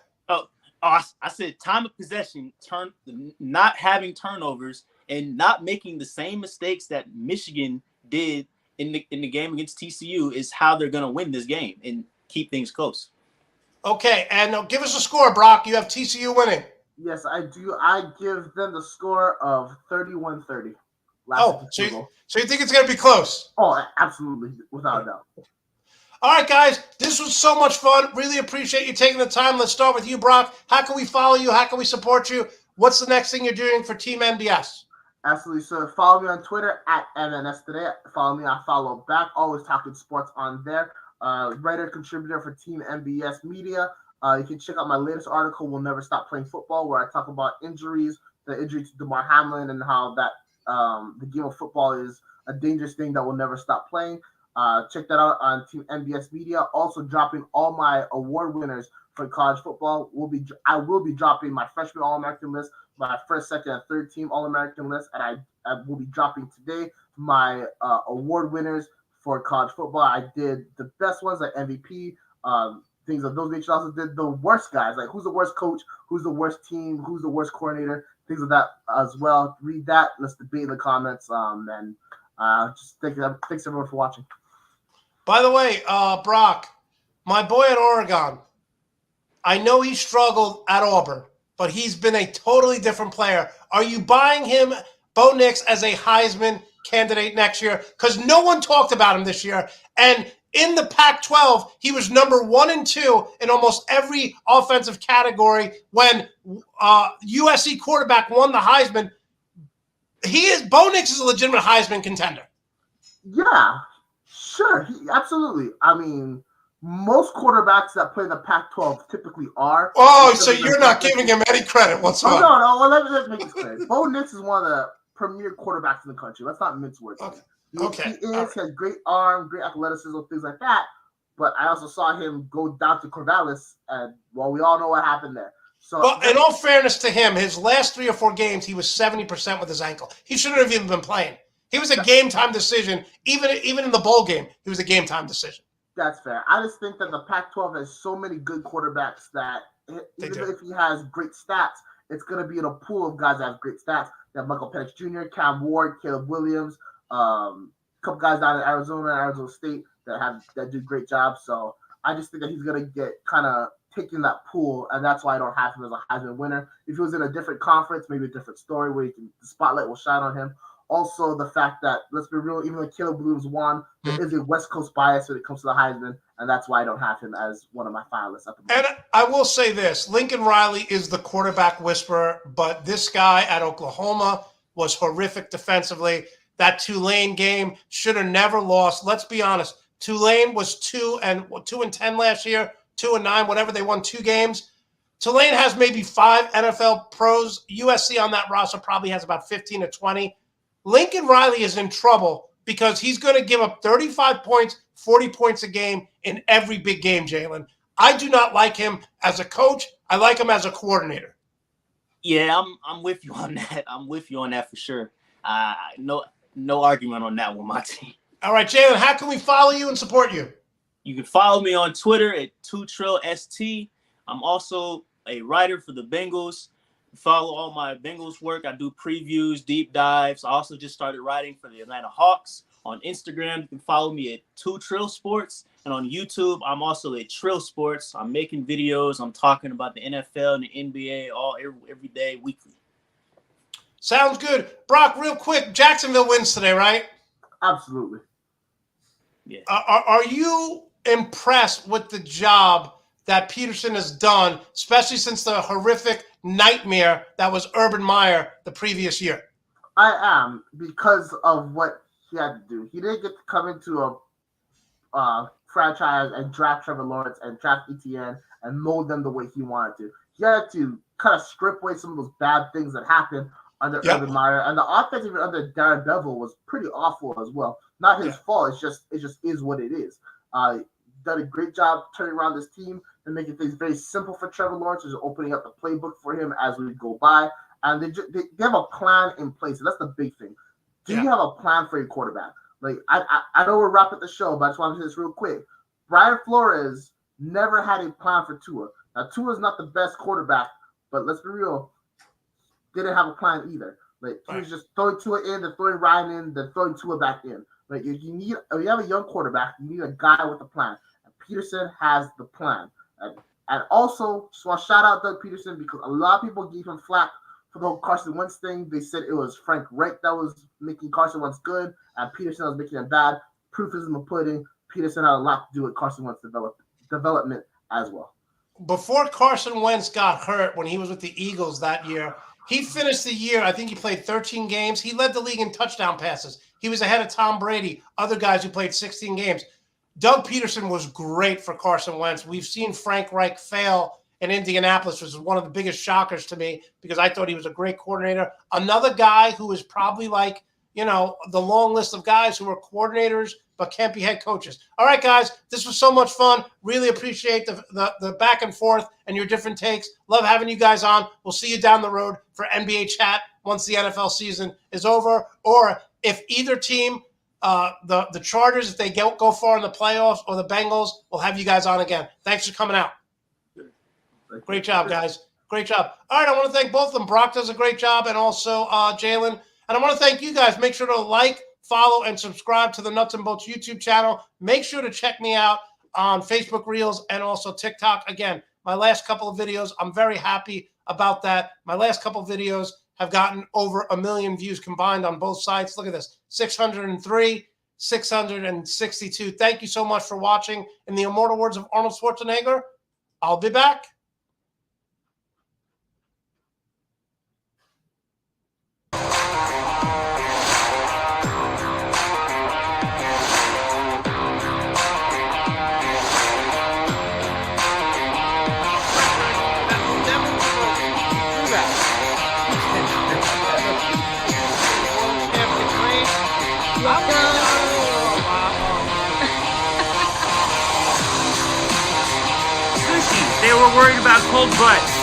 I said time of possession, not having turnovers, and not making the same mistakes that Michigan did in the game against TCU is how they're going to win this game and keep things close. Okay, and give us a score, Brock. You have TCU winning. Yes, I do. I give them the score of 31-30. So you think it's going to be close? Oh, absolutely, without a doubt. All right, guys, this was so much fun. Really appreciate you taking the time. Let's start with you, Brock. How can we follow you? How can we support you? What's the next thing you're doing for Team NBS? Absolutely. So follow me on Twitter at MNS Today. Follow me. I follow back. Always talking sports on there. Writer, contributor for Team NBS Media. You can check out my latest article, We'll Never Stop Playing Football, where I talk about injuries, the injury to DeMar Hamlin, and how that the game of football is a dangerous thing that will never stop playing. Check that out on Team NBS Media. Also dropping all my award winners for college football. I will be dropping my freshman All-American list, my first, second, and third team All-American list, and I will be dropping today my award winners for college football. I did the best ones like MVP, things of those nature. I also did the worst guys, like who's the worst coach, who's the worst team, who's the worst coordinator, things of that as well. Read that. Let's debate in the comments. And just thanks everyone for watching. By the way, Brock, my boy at Oregon, I know he struggled at Auburn, but he's been a totally different player. Are you buying him, Bo Nix, as a Heisman candidate next year? Because no one talked about him this year. And in the Pac-12, he was number 1 and 2 in almost every offensive category when USC quarterback won the Heisman. Bo Nix is a legitimate Heisman contender. Yeah. Sure, absolutely. I mean, most quarterbacks that play in the Pac-12 typically are. Oh, so you're not giving him any credit whatsoever. No. Well, let me make this clear. Bo Nix is one of the premier quarterbacks in the country. Let's not mince words. Okay. He has great arm, great athleticism, things like that. But I also saw him go down to Corvallis, and we all know what happened there. So, well, in all fairness to him, his last 3 or 4 games, he was 70% with his ankle. He shouldn't have even been playing. He was a game-time decision. Even in the bowl game, he was a game-time decision. That's fair. I just think that the Pac-12 has so many good quarterbacks that even if he has great stats, it's going to be in a pool of guys that have great stats. You have Michael Penix Jr., Cam Ward, Caleb Williams, a couple guys down in Arizona State that do great jobs. So I just think that he's going to get kind of taking that pool, and that's why I don't have him as a Heisman winner. If he was in a different conference, maybe a different story where the spotlight will shine on him. Also, the fact that, let's be real, even though Caleb Williams won, there is a West Coast bias when it comes to the Heisman, and that's why I don't have him as one of my finalists at the moment. And I will say this, Lincoln Riley is the quarterback whisperer, but this guy at Oklahoma was horrific defensively. That Tulane game should have never lost. Let's be honest. Tulane was 2-10 last year, 2-9, whatever. They won 2 games. Tulane has maybe 5 NFL pros. USC on that roster probably has about 15 or 20. Lincoln Riley is in trouble because he's going to give up 35 points, 40 points a game in every big game, Jalen. I do not like him as a coach. I like him as a coordinator. Yeah, I'm with you on that. I'm with you on that for sure. No argument on that one, my team. All right, Jalen, how can we follow you and support you? You can follow me on Twitter at 2TrillST. I'm also a writer for the Bengals. Follow all my Bengals work. I do previews, deep dives. I also just started writing for the Atlanta Hawks. On Instagram, you can follow me at 2Trill Sports. And on YouTube, I'm also at Trill Sports. I'm making videos. I'm talking about the NFL and the NBA every day, weekly. Sounds good. Brock, real quick, Jacksonville wins today, right? Absolutely. Yeah. Are you impressed with the job that Peterson has done, especially since the horrific nightmare that was Urban Meyer the previous year? I am, because of what he had to do. He didn't get to come into a franchise and draft Trevor Lawrence and draft ETN and mold them the way he wanted to. He had to kind of strip away some of those bad things that happened under Urban Meyer, and the offense even under Darren Bevel was pretty awful as well. Not his fault. It just is what it is. Done a great job turning around this team and making things very simple for Trevor Lawrence, just opening up the playbook for him as we go by. And they have a plan in place. And that's the big thing. Do you have a plan for your quarterback? Like, I know we're wrapping the show, but I just want to say this real quick. Brian Flores never had a plan for Tua. Now, Tua's not the best quarterback, but let's be real, didn't have a plan either. Like, he was just throwing Tua in, then throwing Ryan in, then throwing Tua back in. Like, if you have a young quarterback, you need a guy with a plan. And Peterson has the plan. And also, just want to shout out Doug Peterson, because a lot of people gave him flack for the whole Carson Wentz thing. They said it was Frank Reich that was making Carson Wentz good, and Peterson was making him bad. Proof is in the pudding. Peterson had a lot to do with Carson Wentz development as well. Before Carson Wentz got hurt when he was with the Eagles that year, he finished the year, I think he played 13 games. He led the league in touchdown passes. He was ahead of Tom Brady, other guys who played 16 games. Doug Peterson was great for Carson Wentz. We've seen Frank Reich fail in Indianapolis, which was one of the biggest shockers to me because I thought he was a great coordinator. Another guy who is probably like, you know, the long list of guys who are coordinators but can't be head coaches. All right, guys, this was so much fun. Really appreciate the back and forth and your different takes. Love having you guys on. We'll see you down the road for NBA chat once the NFL season is over. Or if either team, the Chargers, if they go far in the playoffs, or the Bengals, we'll have you guys on again. Thanks for coming out. Great job, guys. Great job. All right, I want to thank both of them. Brock does a great job, and also Jalen. And I want to thank you guys. Make sure to like, follow, and subscribe to the Nuts and Bolts YouTube channel. Make sure to check me out on Facebook Reels and also TikTok. Again, my last couple of videos, I'm very happy about that. My last couple of videos have gotten over 1 million views combined on both sites. Look at this, 603, 662. Thank you so much for watching. In the immortal words of Arnold Schwarzenegger, I'll be back. They were worried about cold butt.